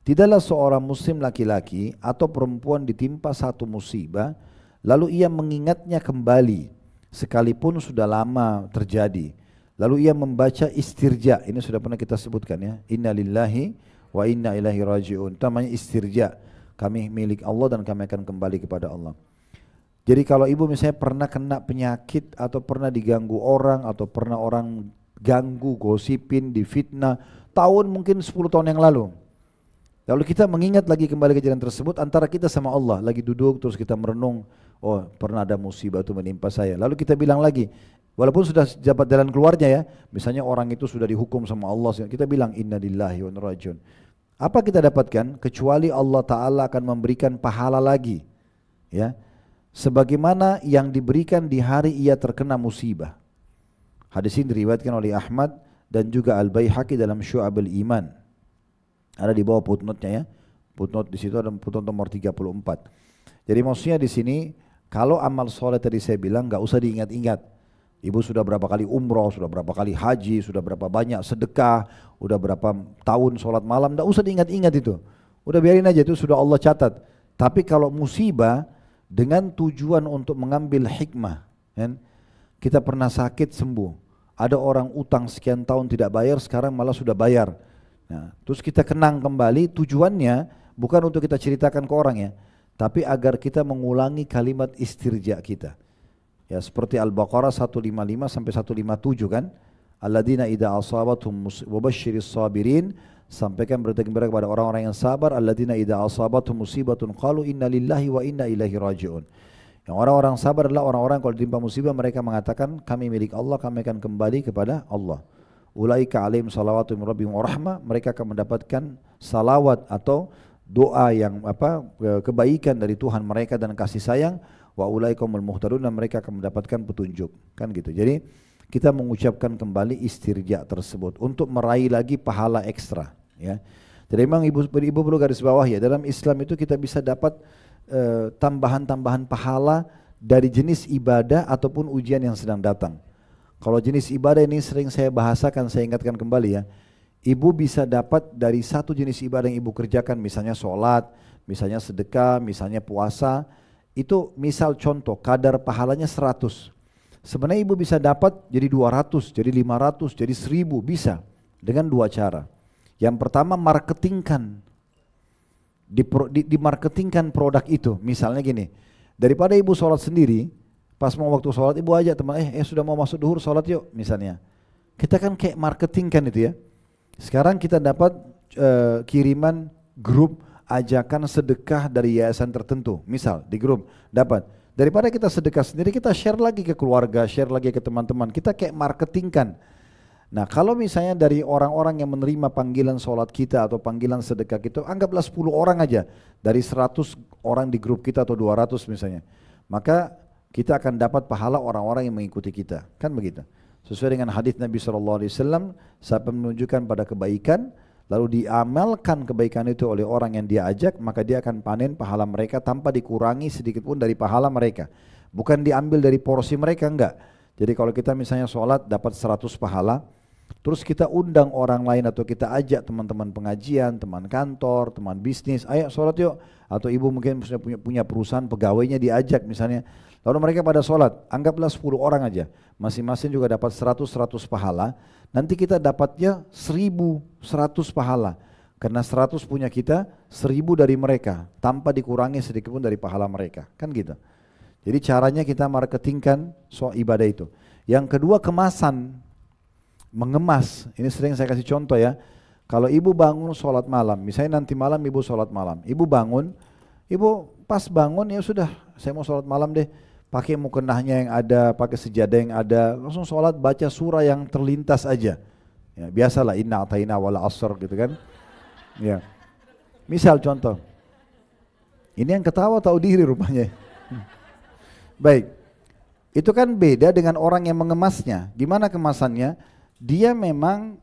Tidaklah seorang muslim laki-laki atau perempuan ditimpa 1 musibah lalu ia mengingatnya kembali sekalipun sudah lama terjadi. Lalu ia membaca istirja. Ini sudah pernah kita sebutkan ya. Inna lillahi wa inna ilaihi raji'un. Namanya istirja. Kami milik Allah dan kami akan kembali kepada Allah. Jadi kalau ibu misalnya pernah kena penyakit atau pernah diganggu orang atau pernah orang ganggu, gosipin, difitnah tahun mungkin 10 tahun yang lalu. Lalu kita mengingat lagi kembali kejadian tersebut antara kita sama Allah. Lagi duduk terus kita merenung. Oh pernah ada musibah itu menimpa saya. Lalu kita bilang lagi, walaupun sudah dapat jalan keluarnya ya, misalnya orang itu sudah dihukum sama Allah, kita bilang inna lillahi wa inna ilaihi raji'un. Apa kita dapatkan? Kecuali Allah Ta'ala akan memberikan pahala lagi ya, sebagaimana yang diberikan di hari ia terkena musibah. Hadis ini diriwayatkan oleh Ahmad dan juga Al-Baihaqi dalam Syu'abul Iman. Ada di bawah footnote-nya ya. Footnote di situ ada footnote nomor 34. Jadi maksudnya di sini kalau amal soleh tadi saya bilang nggak usah diingat-ingat. Ibu sudah berapa kali umroh, sudah berapa kali haji, sudah berapa banyak sedekah, udah berapa tahun sholat malam, nggak usah diingat-ingat itu. Udah biarin aja, itu sudah Allah catat. Tapi kalau musibah dengan tujuan untuk mengambil hikmah, kan? Kita pernah sakit sembuh, ada orang utang sekian tahun tidak bayar, sekarang malah sudah bayar. Nah, terus kita kenang kembali, tujuannya bukan untuk kita ceritakan ke orang ya, tapi agar kita mengulangi kalimat istirja kita. Ya seperti Al-Baqarah 155 sampai 157 kan. Alladzina idza asabatuhum wabashshiris sabirin, sampaikan berita gembira kepada orang-orang yang sabar. Alladzina idza asabatuhum musibatun qalu inna lillahi wa inna ilaihi raji'un. Yang orang-orang sabar adalah orang-orang kalau ditimpa musibah mereka mengatakan kami milik Allah, kami akan kembali kepada Allah. Ulaika alaihim salawatu min rabbihim wa rahmah, mereka akan mendapatkan salawat atau doa yang kebaikan dari Tuhan mereka dan kasih sayang. Wa ulaikumul muhtadun, dan mereka akan mendapatkan petunjuk, kan gitu. Jadi kita mengucapkan kembali istirja tersebut untuk meraih lagi pahala ekstra ya. Jadi memang ibu perlu garis bawah ya, dalam Islam itu kita bisa dapat tambahan-tambahan pahala dari jenis ibadah ataupun ujian yang sedang datang. Kalau jenis ibadah ini sering saya bahasakan, saya ingatkan kembali ya. Ibu bisa dapat dari satu jenis ibadah yang ibu kerjakan, misalnya sholat, misalnya sedekah, misalnya puasa. Itu misal contoh, kadar pahalanya 100. Sebenarnya ibu bisa dapat jadi 200, jadi 500, jadi 1000, bisa. Dengan dua cara. Yang pertama marketingkan. Dimarketingkan produk itu. Misalnya gini, daripada ibu sholat sendiri, pas mau waktu sholat ibu ajak teman, sudah mau masuk duhur sholat yuk misalnya. Kita kan kayak marketingkan itu ya. Sekarang kita dapat kiriman grup ajakan sedekah dari yayasan tertentu, misal di grup dapat. Daripada kita sedekah sendiri, kita share lagi ke keluarga, share lagi ke teman-teman, kita kayak marketingkan. Nah kalau misalnya dari orang-orang yang menerima panggilan sholat kita atau panggilan sedekah kita, anggaplah 10 orang aja dari 100 orang di grup kita atau 200 misalnya, maka kita akan dapat pahala orang-orang yang mengikuti kita, kan begitu. Sesuai dengan hadis Nabi SAW, siapa menunjukkan pada kebaikan lalu diamalkan kebaikan itu oleh orang yang dia ajak, maka dia akan panen pahala mereka tanpa dikurangi sedikit pun dari pahala mereka. Bukan diambil dari porsi mereka, enggak. Jadi kalau kita misalnya sholat dapat 100 pahala, terus kita undang orang lain atau kita ajak teman-teman pengajian, teman kantor, teman bisnis, ayo sholat yuk. Atau ibu mungkin punya perusahaan, pegawainya diajak misalnya. Lalu mereka pada sholat, anggaplah 10 orang aja, masing-masing juga dapat 100 pahala. Nanti kita dapatnya 1100 pahala, karena 100 punya kita, 1000 dari mereka, tanpa dikurangi sedikit pun dari pahala mereka, kan gitu. Jadi caranya kita marketingkan soal ibadah itu. Yang kedua kemasan, mengemas. Ini sering saya kasih contoh ya. Kalau ibu bangun sholat malam, misalnya nanti malam ibu sholat malam, ibu bangun, ibu pas bangun ya sudah, saya mau sholat malam deh. Pakai mukenahnya yang ada, pakai sejadah yang ada, langsung sholat baca surah yang terlintas aja. Ya, biasalah inna ataina wal asr gitu kan. Ya. Misal contoh. Ini yang ketawa tahu diri rupanya. Baik. Itu kan beda dengan orang yang mengemasnya. Gimana kemasannya? Dia memang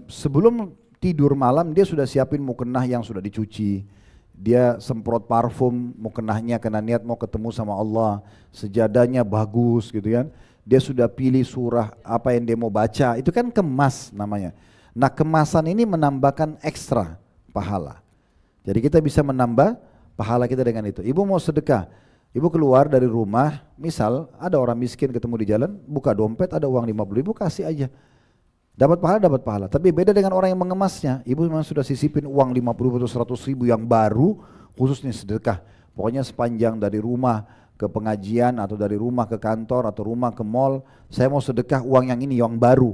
sebelum tidur malam dia sudah siapin mukenah yang sudah dicuci. Dia semprot parfum mukenahnya karena niat mau ketemu sama Allah, sejadahnya bagus gitu kan. Dia sudah pilih surah apa yang dia mau baca, itu kan kemas namanya. Nah kemasan ini menambahkan ekstra pahala. Jadi kita bisa menambah pahala kita dengan itu. Ibu mau sedekah, ibu keluar dari rumah, misal ada orang miskin ketemu di jalan, buka dompet ada uang 50 ribu, kasih aja. Dapat pahala, tapi beda dengan orang yang mengemasnya. Ibu memang sudah sisipin uang 50 atau 100 ribu yang baru, khususnya sedekah. Pokoknya sepanjang dari rumah ke pengajian atau dari rumah ke kantor atau rumah ke mall, saya mau sedekah uang yang ini, yang baru.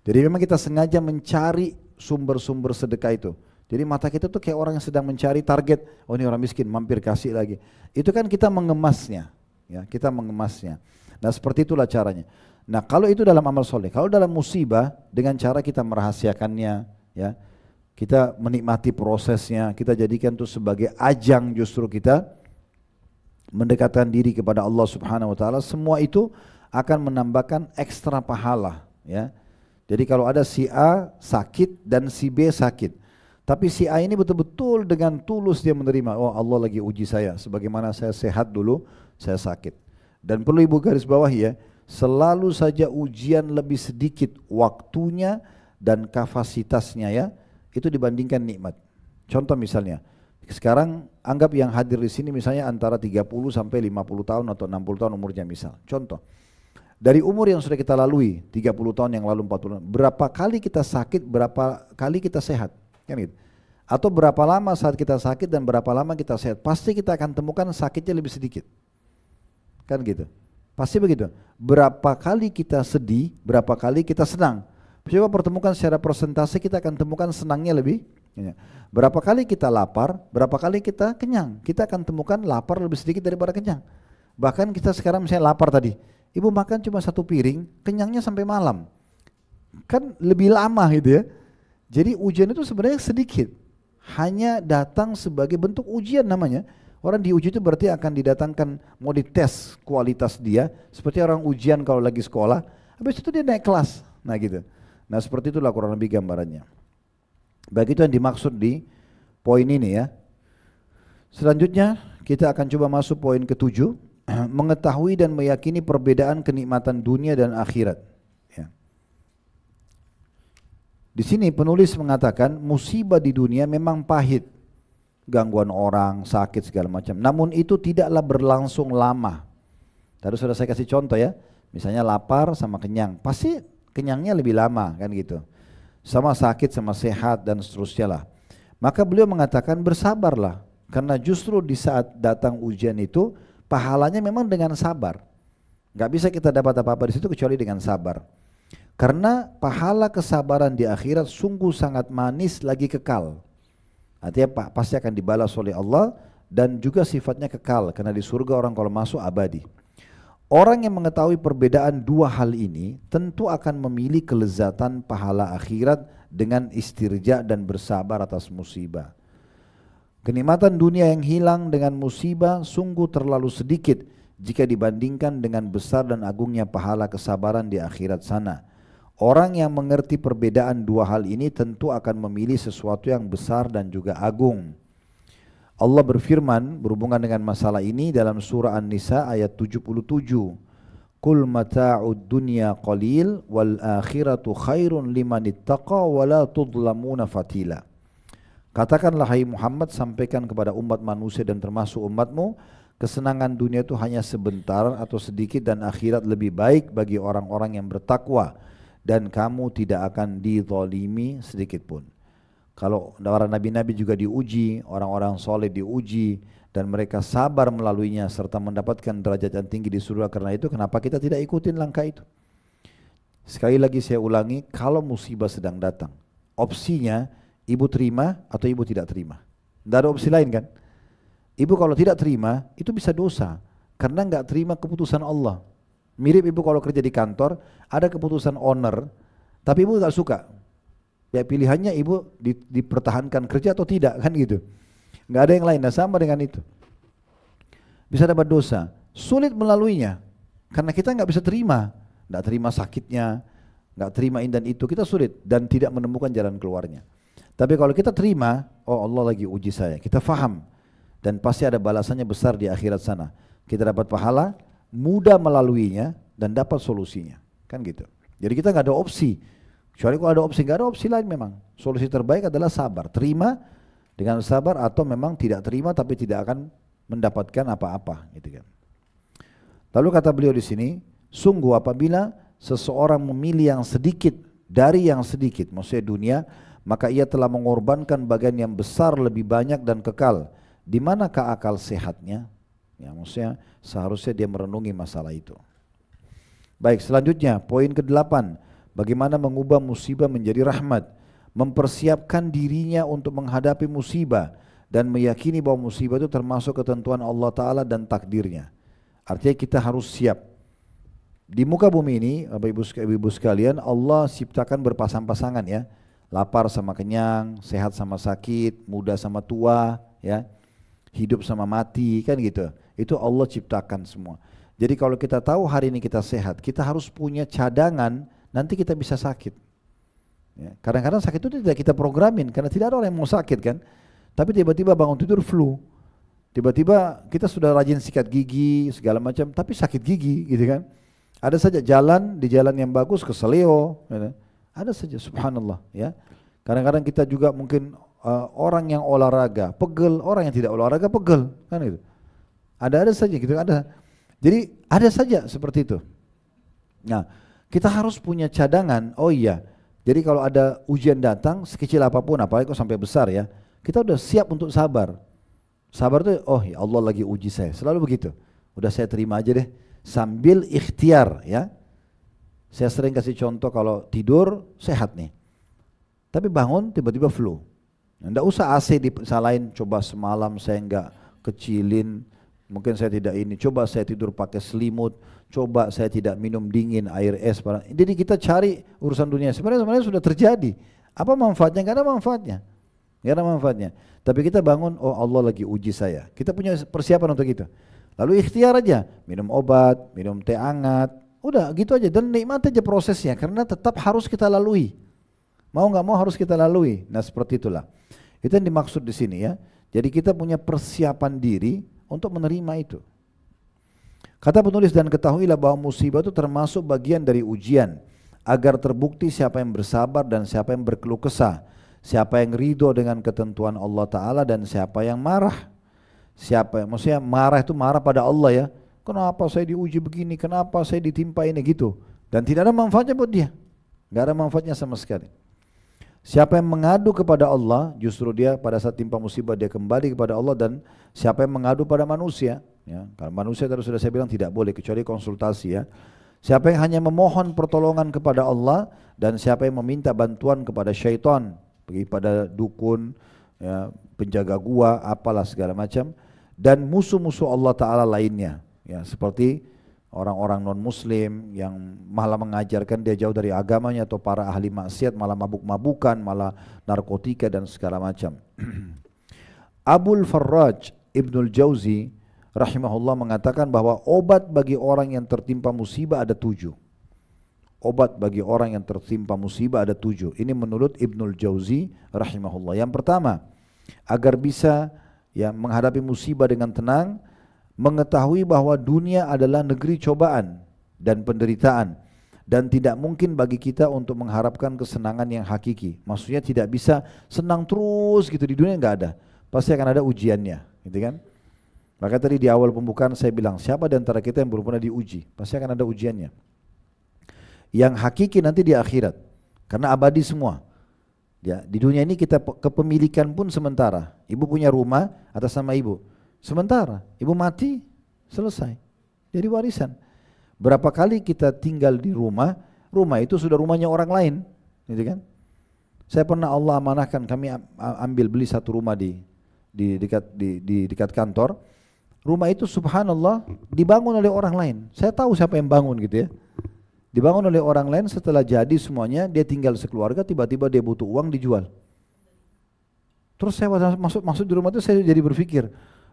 Jadi memang kita sengaja mencari sumber-sumber sedekah itu. Jadi mata kita tuh kayak orang yang sedang mencari target, oh ini orang miskin, mampir kasih lagi. Itu kan kita mengemasnya, ya kita mengemasnya. Nah seperti itulah caranya. Nah kalau itu dalam amal soleh, kalau dalam musibah dengan cara kita merahasiakannya, ya kita menikmati prosesnya, kita jadikan itu sebagai ajang justru kita mendekatkan diri kepada Allah Subhanahu Wa Taala. Semua itu akan menambahkan ekstra pahala, ya. Jadi kalau ada si A sakit dan si B sakit, tapi si A ini betul-betul dengan tulus dia menerima, oh Allah lagi uji saya, sebagaimana saya sehat dulu, saya sakit. Dan perlu ibu garis bawah ya. Selalu saja ujian lebih sedikit waktunya dan kapasitasnya ya, itu dibandingkan nikmat. Contoh misalnya, sekarang anggap yang hadir di sini misalnya antara 30 sampai 50 tahun atau 60 tahun umurnya misal. Contoh, dari umur yang sudah kita lalui, 30 tahun yang lalu, 40 tahun, berapa kali kita sakit, berapa kali kita sehat, kan gitu. Atau berapa lama saat kita sakit dan berapa lama kita sehat, pasti kita akan temukan sakitnya lebih sedikit. Kan gitu. Pasti begitu. Berapa kali kita sedih, berapa kali kita senang. Coba pertemukan secara persentase, kita akan temukan senangnya lebih. Berapa kali kita lapar, berapa kali kita kenyang. Kita akan temukan lapar lebih sedikit daripada kenyang. Bahkan kita sekarang misalnya lapar tadi, ibu makan cuma 1 piring, kenyangnya sampai malam. Kan lebih lama gitu ya. Jadi ujian itu sebenarnya sedikit. Hanya datang sebagai bentuk ujian namanya. Orang diuji itu berarti akan didatangkan, mau dites kualitas dia. Seperti orang ujian kalau lagi sekolah, habis itu dia naik kelas. Nah gitu. Nah seperti itulah kurang lebih gambarannya. Baik, itu yang dimaksud di poin ini ya. Selanjutnya kita akan coba masuk poin ke-7. Mengetahui dan meyakini perbedaan kenikmatan dunia dan akhirat. Ya. Di sini penulis mengatakan musibah di dunia memang pahit, gangguan orang, sakit segala macam. Namun itu tidaklah berlangsung lama. Tadi sudah saya kasih contoh ya, misalnya lapar sama kenyang, pasti kenyangnya lebih lama kan gitu. Sama sakit sama sehat dan seterusnya lah. Maka beliau mengatakan bersabarlah, karena justru di saat datang ujian itu pahalanya memang dengan sabar. Gak bisa kita dapat apa-apa di situ kecuali dengan sabar. Karena pahala kesabaran di akhirat sungguh sangat manis lagi kekal. Artinya pasti akan dibalas oleh Allah dan juga sifatnya kekal. Karena di surga orang kalau masuk abadi. Orang yang mengetahui perbedaan dua hal ini tentu akan memilih kelezatan pahala akhirat dengan istirja dan bersabar atas musibah. Kenikmatan dunia yang hilang dengan musibah sungguh terlalu sedikit jika dibandingkan dengan besar dan agungnya pahala kesabaran di akhirat sana. Orang yang mengerti perbedaan dua hal ini tentu akan memilih sesuatu yang besar dan juga agung. Allah berfirman berhubungan dengan masalah ini dalam surah An-Nisa ayat 77. Qul mata'ud dunya qalil wal akhiratu khairun liman ittaqa wa la tudlamuna fatila. Katakanlah hai Muhammad, sampaikan kepada umat manusia dan termasuk umatmu, kesenangan dunia itu hanya sebentar atau sedikit dan akhirat lebih baik bagi orang-orang yang bertakwa. Dan kamu tidak akan dizalimi sedikit pun. Kalau para nabi-nabi juga diuji, orang-orang soleh diuji, dan mereka sabar melaluinya serta mendapatkan derajat yang tinggi di surga. Karena itu kenapa kita tidak ikutin langkah itu? Sekali lagi saya ulangi, kalau musibah sedang datang, opsinya ibu terima atau ibu tidak terima. Tidak ada opsi lain kan? Ibu kalau tidak terima itu bisa dosa karena nggak terima keputusan Allah. Mirip ibu kalau kerja di kantor, ada keputusan owner, tapi ibu gak suka. Ya pilihannya ibu dipertahankan kerja atau tidak, kan gitu. Gak ada yang lain, nah sama dengan itu. Bisa dapat dosa, sulit melaluinya, karena kita gak bisa terima. Gak terima sakitnya, gak terima ini dan itu, kita sulit dan tidak menemukan jalan keluarnya. Tapi kalau kita terima, oh Allah lagi uji saya, kita faham. Dan pasti ada balasannya besar di akhirat sana. Kita dapat pahala, mudah melaluinya dan dapat solusinya, kan gitu. Jadi kita nggak ada opsi, kecuali kalau ada opsi, nggak ada opsi lain memang. Solusi terbaik adalah sabar, terima dengan sabar atau memang tidak terima tapi tidak akan mendapatkan apa-apa, gitu kan. Lalu kata beliau di sini, sungguh apabila seseorang memilih yang sedikit dari yang sedikit, maksudnya dunia, maka ia telah mengorbankan bagian yang besar lebih banyak dan kekal. Di manakah akal sehatnya? Ya, maksudnya seharusnya dia merenungi masalah itu. Baik, selanjutnya poin ke-8, bagaimana mengubah musibah menjadi rahmat, mempersiapkan dirinya untuk menghadapi musibah dan meyakini bahwa musibah itu termasuk ketentuan Allah Ta'ala dan takdirnya. Artinya kita harus siap. Di muka bumi ini, Bapak Ibu sekalian, Allah ciptakan berpasang-pasangan ya, lapar sama kenyang, sehat sama sakit, muda sama tua, ya, hidup sama mati, kan gitu. Itu Allah ciptakan semua. Jadi kalau kita tahu hari ini kita sehat, kita harus punya cadangan, nanti kita bisa sakit. Ya, kadang-kadang sakit itu tidak kita programin, karena tidak ada orang yang mau sakit kan. Tapi tiba-tiba bangun tidur flu, tiba-tiba kita sudah rajin sikat gigi, segala macam, tapi sakit gigi gitu kan. Ada saja jalan, di jalan yang bagus keseleo, ya. Ada saja, subhanallah ya. Kadang-kadang kita juga mungkin orang yang olahraga pegel, orang yang tidak olahraga pegel, kan itu. Ada saja gitu, ada. Jadi ada saja seperti itu. Nah, kita harus punya cadangan. Oh iya, jadi kalau ada ujian datang sekecil apapun, apalagi kok sampai besar ya, kita udah siap untuk sabar. Sabar tuh, oh ya Allah lagi uji saya, selalu begitu. Udah saya terima aja deh, sambil ikhtiar ya. Saya sering kasih contoh kalau tidur sehat nih, tapi bangun tiba-tiba flu. Nggak usah AC disalahin, coba semalam saya nggak kecilin, mungkin saya tidak ini, coba saya tidur pakai selimut, coba saya tidak minum dingin, air es. Jadi kita cari urusan dunia, sebenarnya sudah terjadi. Apa manfaatnya? Nggak ada manfaatnya. Nggak ada manfaatnya. Tapi kita bangun, oh Allah lagi uji saya. Kita punya persiapan untuk itu. Lalu ikhtiar aja, minum obat, minum teh hangat, udah gitu aja, dan nikmati aja prosesnya, karena tetap harus kita lalui. Mau nggak mau harus kita lalui. Nah seperti itulah. Itu yang dimaksud di sini ya. Jadi kita punya persiapan diri untuk menerima itu. Kata penulis, dan ketahuilah bahwa musibah itu termasuk bagian dari ujian, agar terbukti siapa yang bersabar dan siapa yang berkeluh kesah, siapa yang ridho dengan ketentuan Allah Ta'ala dan siapa yang marah. Siapa yang, maksudnya marah itu marah pada Allah ya. Kenapa saya diuji begini, kenapa saya ditimpa ini gitu. Dan tidak ada manfaatnya buat dia. Gak ada manfaatnya sama sekali. Siapa yang mengadu kepada Allah, justru dia pada saat timpa musibah dia kembali kepada Allah. Dan siapa yang mengadu pada manusia, ya, kalau manusia tadi sudah saya bilang tidak boleh kecuali konsultasi ya. Siapa yang hanya memohon pertolongan kepada Allah, dan siapa yang meminta bantuan kepada syaitan, pergi pada dukun, ya, penjaga gua, apalah segala macam, dan musuh-musuh Allah Ta'ala lainnya, ya, seperti orang-orang non-muslim yang malah mengajarkan dia jauh dari agamanya, atau para ahli maksiat malah mabuk-mabukan, malah narkotika dan segala macam. Abul Farraj Ibnul Jauzi rahimahullah mengatakan bahwa obat bagi orang yang tertimpa musibah ada 7. Obat bagi orang yang tertimpa musibah ada 7. Ini menurut Ibnul Jauzi rahimahullah. Yang pertama, agar bisa ya menghadapi musibah dengan tenang, mengetahui bahwa dunia adalah negeri cobaan dan penderitaan, dan tidak mungkin bagi kita untuk mengharapkan kesenangan yang hakiki. Maksudnya tidak bisa senang terus gitu di dunia, nggak ada. Pasti akan ada ujiannya, gitu kan? Maka tadi di awal pembukaan saya bilang, siapa di antara kita yang belum pernah diuji? Pasti akan ada ujiannya. Yang hakiki nanti di akhirat, karena abadi semua. Ya, di dunia ini kita kepemilikan pun sementara. Ibu punya rumah atas nama ibu, sementara. Ibu mati, selesai, jadi warisan. Berapa kali kita tinggal di rumah, rumah itu sudah rumahnya orang lain, gitu kan? Saya pernah Allah amanahkan kami ambil beli satu rumah di dekat kantor. Rumah itu subhanallah dibangun oleh orang lain. Saya tahu siapa yang bangun gitu ya. Dibangun oleh orang lain, setelah jadi semuanya dia tinggal sekeluarga, tiba-tiba dia butuh uang dijual. Terus saya masuk di rumah itu saya jadi berpikir,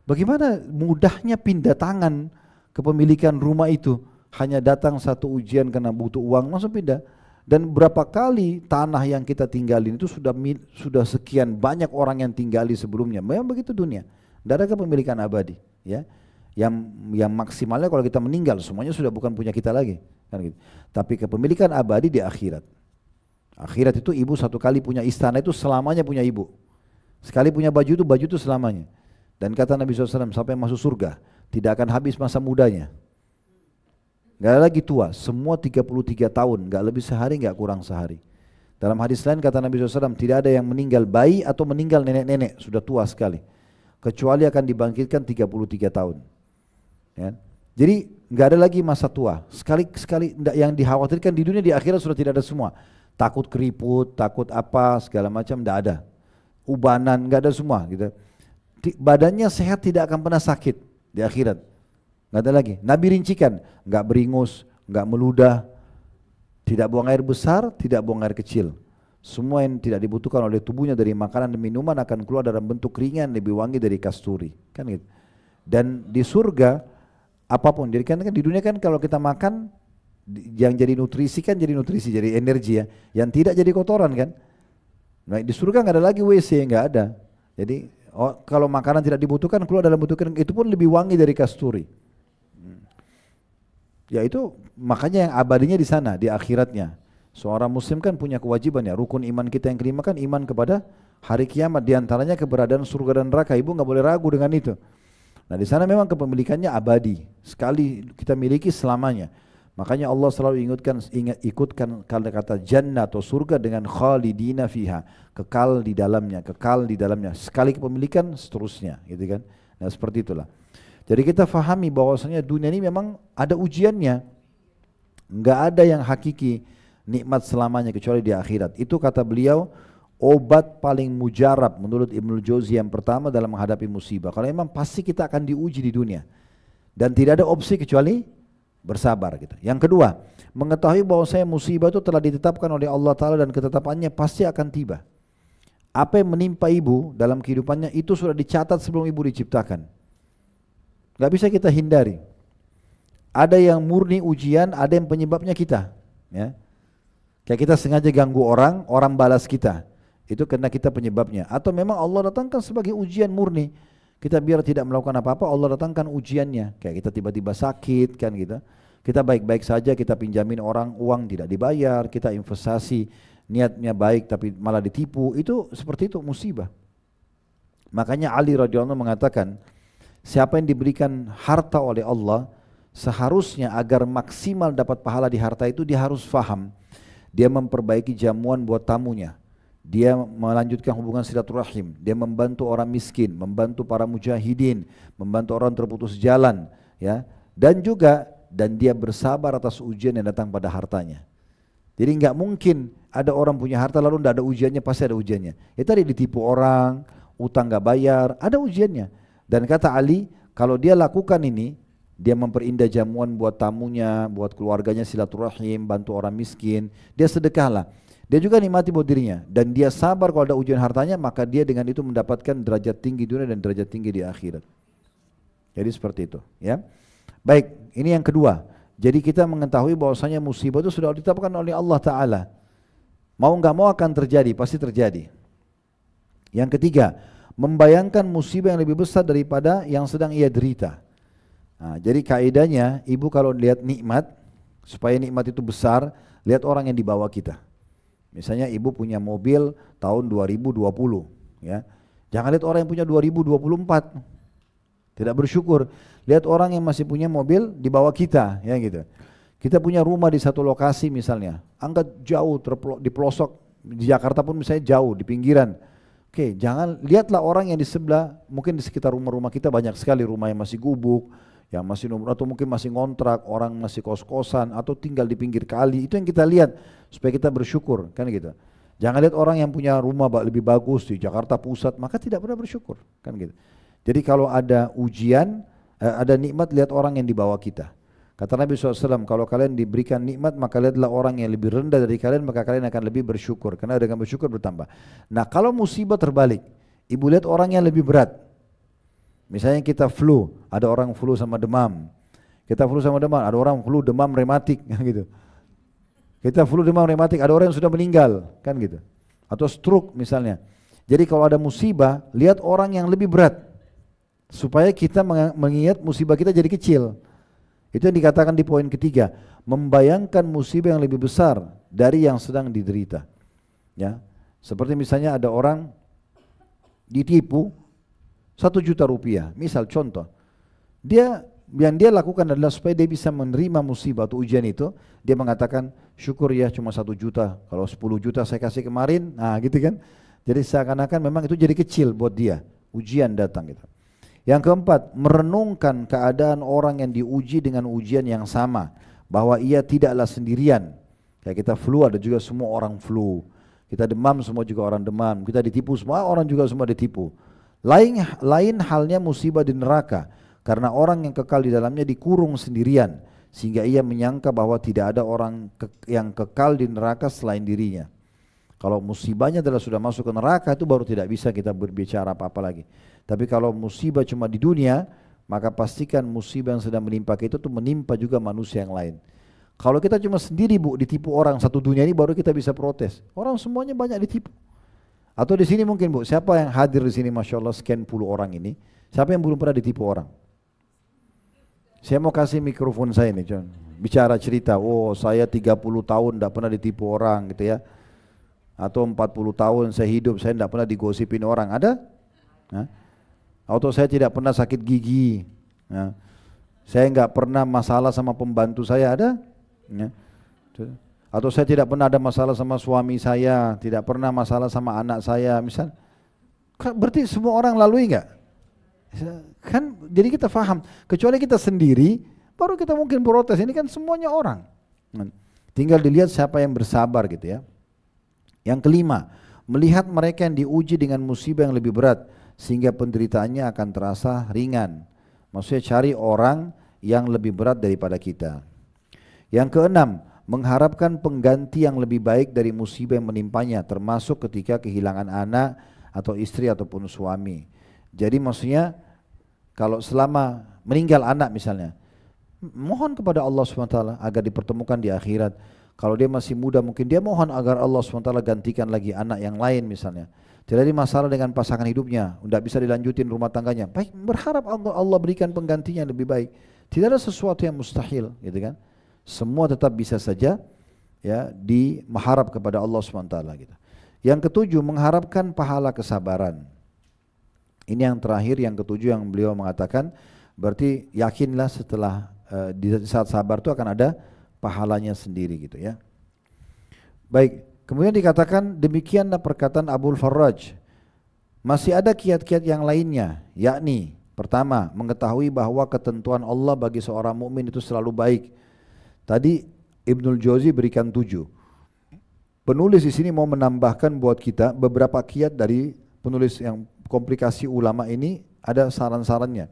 bagaimana mudahnya pindah tangan kepemilikan rumah itu. Hanya datang satu ujian karena butuh uang langsung pindah. Dan berapa kali tanah yang kita tinggalin itu sudah sekian banyak orang yang tinggali sebelumnya. Memang begitu dunia. Tidak ada kepemilikan abadi, ya. Yang maksimalnya kalau kita meninggal semuanya sudah bukan punya kita lagi, kan gitu. Tapi kepemilikan abadi di akhirat. Akhirat itu ibu satu kali punya istana itu selamanya punya ibu. Sekali punya baju itu selamanya. Dan kata Nabi SAW, sampai masuk surga tidak akan habis masa mudanya. Gak ada lagi tua, semua 33 tahun, gak lebih sehari, gak kurang sehari. Dalam hadis lain kata Nabi SAW, tidak ada yang meninggal bayi atau meninggal nenek-nenek, sudah tua sekali. Kecuali akan dibangkitkan 33 tahun. Ya. Jadi nggak ada lagi masa tua. Sekali yang dikhawatirkan di dunia, di akhirat sudah tidak ada semua. Takut keriput, takut apa segala macam, nggak ada. Ubanan nggak ada semua. Gitu. Badannya sehat, tidak akan pernah sakit di akhirat. Nggak ada lagi. Nabi rincikan, nggak beringus, nggak meludah, tidak buang air besar, tidak buang air kecil. Semua yang tidak dibutuhkan oleh tubuhnya dari makanan dan minuman akan keluar dalam bentuk ringan lebih wangi dari kasturi. Kan gitu. Dan di surga apapun, jadi kan di dunia kan kalau kita makan yang jadi nutrisi kan jadi nutrisi, jadi energi ya, yang tidak jadi kotoran kan. Nah, di surga nggak ada lagi WC, nggak ada. Jadi kalau makanan tidak dibutuhkan keluar dalam bentuk itu pun lebih wangi dari kasturi. Ya itu makanya yang abadinya di sana, di akhiratnya. Seorang muslim kan punya kewajiban ya, rukun iman kita yang kelima kan iman kepada hari kiamat, diantaranya keberadaan surga dan neraka. Ibu nggak boleh ragu dengan itu. Nah di sana memang kepemilikannya abadi, sekali kita miliki selamanya. Makanya Allah selalu ikutkan kata jannah atau surga dengan khalidina fiha, kekal di dalamnya, kekal di dalamnya. Sekali kepemilikan seterusnya, gitu kan. Nah, seperti itulah. Jadi kita fahami bahwasanya dunia ini memang ada ujiannya. Enggak ada yang hakiki nikmat selamanya kecuali di akhirat. Itu kata beliau, obat paling mujarab menurut Ibnu Jauzi yang pertama dalam menghadapi musibah. Kalau memang pasti kita akan diuji di dunia. Dan tidak ada opsi kecuali bersabar gitu. Yang kedua, mengetahui bahwasanya musibah itu telah ditetapkan oleh Allah Ta'ala dan ketetapannya pasti akan tiba. Apa yang menimpa ibu dalam kehidupannya itu sudah dicatat sebelum ibu diciptakan. Gak bisa kita hindari. Ada yang murni ujian, ada yang penyebabnya kita. Ya. Kayak kita sengaja ganggu orang, orang balas kita. Itu karena kita penyebabnya. Atau memang Allah datangkan sebagai ujian murni. Kita biar tidak melakukan apa-apa, Allah datangkan ujiannya. Kayak kita tiba-tiba sakit kan gitu. Kita baik-baik saja, kita pinjamin orang uang tidak dibayar, kita investasi niatnya baik tapi malah ditipu. Itu seperti itu musibah. Makanya Ali radhiyallahu anhu mengatakan, siapa yang diberikan harta oleh Allah, seharusnya agar maksimal dapat pahala di harta itu dia harus faham. Dia memperbaiki jamuan buat tamunya. Dia melanjutkan hubungan silaturahim, dia membantu orang miskin, membantu para mujahidin, membantu orang terputus jalan, ya. Dan dia bersabar atas ujian yang datang pada hartanya. Jadi nggak mungkin ada orang punya harta lalu tidak ada ujiannya, pasti ada ujiannya. Ya tadi ditipu orang, utang nggak bayar, ada ujiannya. Dan kata Ali, kalau dia lakukan ini, dia memperindah jamuan buat tamunya, buat keluarganya silaturahim, bantu orang miskin, dia sedekahlah. Dia juga nikmati buat dirinya dan dia sabar kalau ada ujian hartanya, maka dia dengan itu mendapatkan derajat tinggi dunia dan derajat tinggi di akhirat. Jadi seperti itu, ya. Baik, ini yang kedua. Jadi kita mengetahui bahwasanya musibah itu sudah ditetapkan oleh Allah Ta'ala. Mau nggak mau akan terjadi, pasti terjadi. Yang ketiga, membayangkan musibah yang lebih besar daripada yang sedang ia derita. Nah, jadi kaidahnya, ibu kalau lihat nikmat, supaya nikmat itu besar, lihat orang yang di bawah kita. Misalnya ibu punya mobil tahun 2020, ya. Jangan lihat orang yang punya 2024. Tidak bersyukur. Lihat orang yang masih punya mobil di bawah kita, ya gitu. Kita punya rumah di satu lokasi misalnya, anggap jauh di pelosok, di Jakarta pun misalnya jauh di pinggiran. Oke, jangan lihatlah orang yang di sebelah, mungkin di sekitar rumah-rumah kita banyak sekali rumah yang masih gubuk, yang masih atau mungkin masih ngontrak, orang masih kos-kosan atau tinggal di pinggir kali. Itu yang kita lihat supaya kita bersyukur, kan gitu. Jangan lihat orang yang punya rumah lebih bagus di Jakarta Pusat, maka tidak pernah bersyukur, kan gitu. Jadi kalau ada ujian, ada nikmat, lihat orang yang di bawah kita. Kata Nabi SAW, kalau kalian diberikan nikmat, maka lihatlah orang yang lebih rendah dari kalian, maka kalian akan lebih bersyukur, karena dengan bersyukur bertambah. Nah, kalau musibah terbalik, ibu lihat orang yang lebih berat. Misalnya kita flu, ada orang flu sama demam. Kita flu sama demam, ada orang flu demam rematik, gitu. Kita flu demam rematik, ada orang yang sudah meninggal, kan gitu. Atau stroke misalnya. Jadi kalau ada musibah, lihat orang yang lebih berat. Supaya kita mengingat musibah kita jadi kecil. Itu yang dikatakan di poin ketiga, membayangkan musibah yang lebih besar dari yang sedang diderita. Ya, seperti misalnya ada orang ditipu 1 juta rupiah, misal contoh. Yang dia lakukan adalah supaya dia bisa menerima musibah atau ujian itu, dia mengatakan syukur ya cuma 1 juta, kalau 10 juta saya kasih kemarin, nah gitu kan. Jadi seakan-akan memang itu jadi kecil buat dia, ujian datang gitu. Yang keempat, merenungkan keadaan orang yang diuji dengan ujian yang sama, bahwa ia tidaklah sendirian. Kayak kita flu, ada juga semua orang flu. Kita demam, semua juga orang demam. Kita ditipu, semua orang juga semua ditipu. Lain halnya musibah di neraka, karena orang yang kekal di dalamnya dikurung sendirian, sehingga ia menyangka bahwa tidak ada orang yang kekal di neraka selain dirinya. Kalau musibahnya adalah sudah masuk ke neraka, itu baru tidak bisa kita berbicara apa-apa lagi. Tapi kalau musibah cuma di dunia, maka pastikan musibah yang sedang menimpa kita itu menimpa juga manusia yang lain. Kalau kita cuma sendiri bu, ditipu orang satu dunia ini, baru kita bisa protes. Orang semuanya banyak ditipu. Atau di sini mungkin bu, siapa yang hadir di sini, masya Allah sekian puluh orang ini, siapa yang belum pernah ditipu orang? Saya mau kasih mikrofon saya nih, John. Bicara cerita, oh saya 30 tahun tidak pernah ditipu orang gitu ya. Atau 40 tahun saya hidup, saya tidak pernah digosipin orang, ada? Nah, atau saya tidak pernah sakit gigi, nah, saya nggak pernah masalah sama pembantu saya, ada? Ya. Atau saya tidak pernah ada masalah sama suami saya, tidak pernah masalah sama anak saya, misal. Berarti semua orang lalui enggak? Kan jadi kita faham, kecuali kita sendiri, baru kita mungkin protes, ini kan semuanya orang. Tinggal dilihat siapa yang bersabar gitu ya. Yang kelima, melihat mereka yang diuji dengan musibah yang lebih berat, sehingga penderitaannya akan terasa ringan. Maksudnya cari orang yang lebih berat daripada kita. Yang keenam, mengharapkan pengganti yang lebih baik dari musibah yang menimpanya, termasuk ketika kehilangan anak atau istri ataupun suami. Jadi maksudnya kalau selama meninggal anak misalnya, mohon kepada Allah SWT agar dipertemukan di akhirat. Kalau dia masih muda mungkin dia mohon agar Allah SWT gantikan lagi anak yang lain misalnya. Tidak ada masalah dengan pasangan hidupnya, tidak bisa dilanjutin rumah tangganya. Baik, berharap Allah berikan penggantinya yang lebih baik. Tidak ada sesuatu yang mustahil, gitu kan? Semua tetap bisa saja ya diharap kepada Allah SWT gitu. Yang ketujuh, mengharapkan pahala kesabaran. Ini yang terakhir, yang ketujuh yang beliau mengatakan, berarti yakinlah setelah di saat sabar itu akan ada pahalanya sendiri gitu ya. Baik, kemudian dikatakan demikianlah perkataan Abul Farraj. Masih ada kiat-kiat yang lainnya, yakni pertama, mengetahui bahwa ketentuan Allah bagi seorang mukmin itu selalu baik. Tadi Ibnul Jauzi berikan 7. Penulis di sini mau menambahkan buat kita beberapa kiat dari penulis yang komplikasi ulama ini, ada saran-sarannya.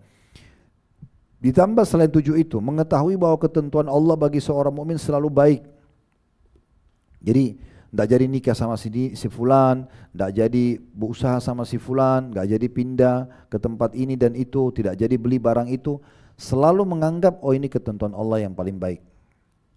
Ditambah selain 7 itu, mengetahui bahwa ketentuan Allah bagi seorang mukmin selalu baik. Jadi tidak jadi nikah sama si fulan, tidak jadi berusaha sama si fulan, tidak jadi pindah ke tempat ini dan itu, tidak jadi beli barang itu. Selalu menganggap oh ini ketentuan Allah yang paling baik.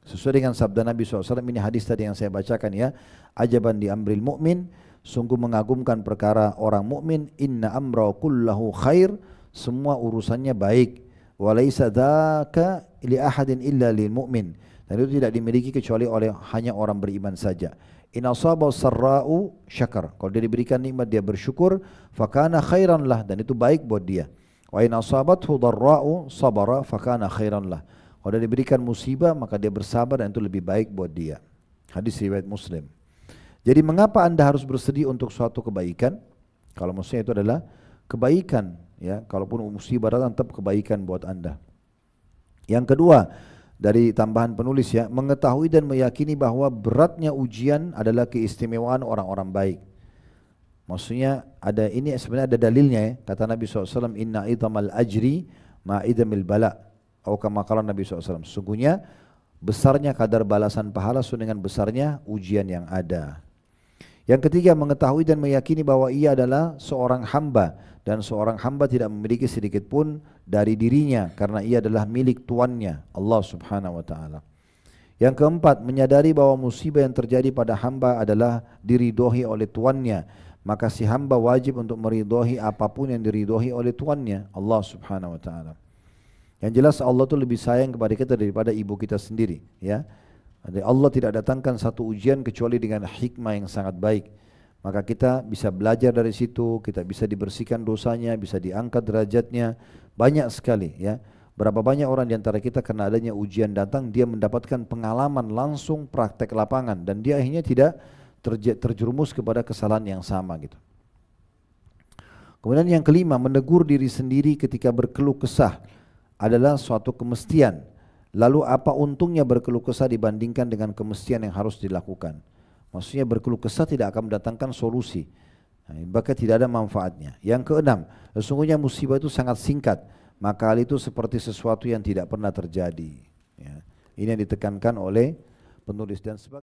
Sesuai dengan sabda Nabi SAW, ini hadis tadi yang saya bacakan ya. Ajaban di amril mu'min, sungguh mengagumkan perkara orang mukmin. Inna amra kullahu khair, semua urusannya baik. Walaysa dzaka li ahadin illa lil mu'min, dan itu tidak dimiliki kecuali oleh hanya orang beriman saja. In asaba sarra'u syakar, kalau dia diberikan nikmat dia bersyukur, fakana khairan lah, dan itu baik buat dia. Wa in asabathu dharra'u sabara, fakana khairan lah. Kalau dia diberikan musibah maka dia bersabar dan itu lebih baik buat dia. Hadis riwayat Muslim. Jadi mengapa Anda harus bersedih untuk suatu kebaikan? Kalau maksudnya itu adalah kebaikan ya, kalaupun musibah datang tetap kebaikan buat Anda. Yang kedua, dari tambahan penulis ya, mengetahui dan meyakini bahwa beratnya ujian adalah keistimewaan orang-orang baik. Maksudnya ada ini sebenarnya ada dalilnya ya, kata Nabi SAW, inna idhamal ajri ma'idhamil bala'. Atau kama qala Nabi SAW, sesungguhnya besarnya kadar balasan pahala sesuai dengan besarnya ujian yang ada. Yang ketiga, mengetahui dan meyakini bahwa ia adalah seorang hamba, dan seorang hamba tidak memiliki sedikit pun dari dirinya karena ia adalah milik tuannya, Allah Subhanahu wa taala. Yang keempat, menyadari bahwa musibah yang terjadi pada hamba adalah diridhoi oleh tuannya, maka si hamba wajib untuk meridhoi apapun yang diridhoi oleh tuannya, Allah Subhanahu wa taala. Yang jelas Allah itu lebih sayang kepada kita daripada ibu kita sendiri ya. Allah tidak datangkan satu ujian kecuali dengan hikmah yang sangat baik. Maka kita bisa belajar dari situ, kita bisa dibersihkan dosanya, bisa diangkat derajatnya, banyak sekali ya. Berapa banyak orang di antara kita karena adanya ujian datang, dia mendapatkan pengalaman langsung praktek lapangan dan dia akhirnya tidak terjerumus kepada kesalahan yang sama gitu. Kemudian yang kelima, menegur diri sendiri ketika berkeluh kesah adalah suatu kemestian. Lalu apa untungnya berkeluh kesah dibandingkan dengan kemestian yang harus dilakukan? Maksudnya berkeluh kesah tidak akan mendatangkan solusi, bahkan tidak ada manfaatnya. Yang keenam, sesungguhnya musibah itu sangat singkat, maka hal itu seperti sesuatu yang tidak pernah terjadi. Ini yang ditekankan oleh penulis dan sebagainya.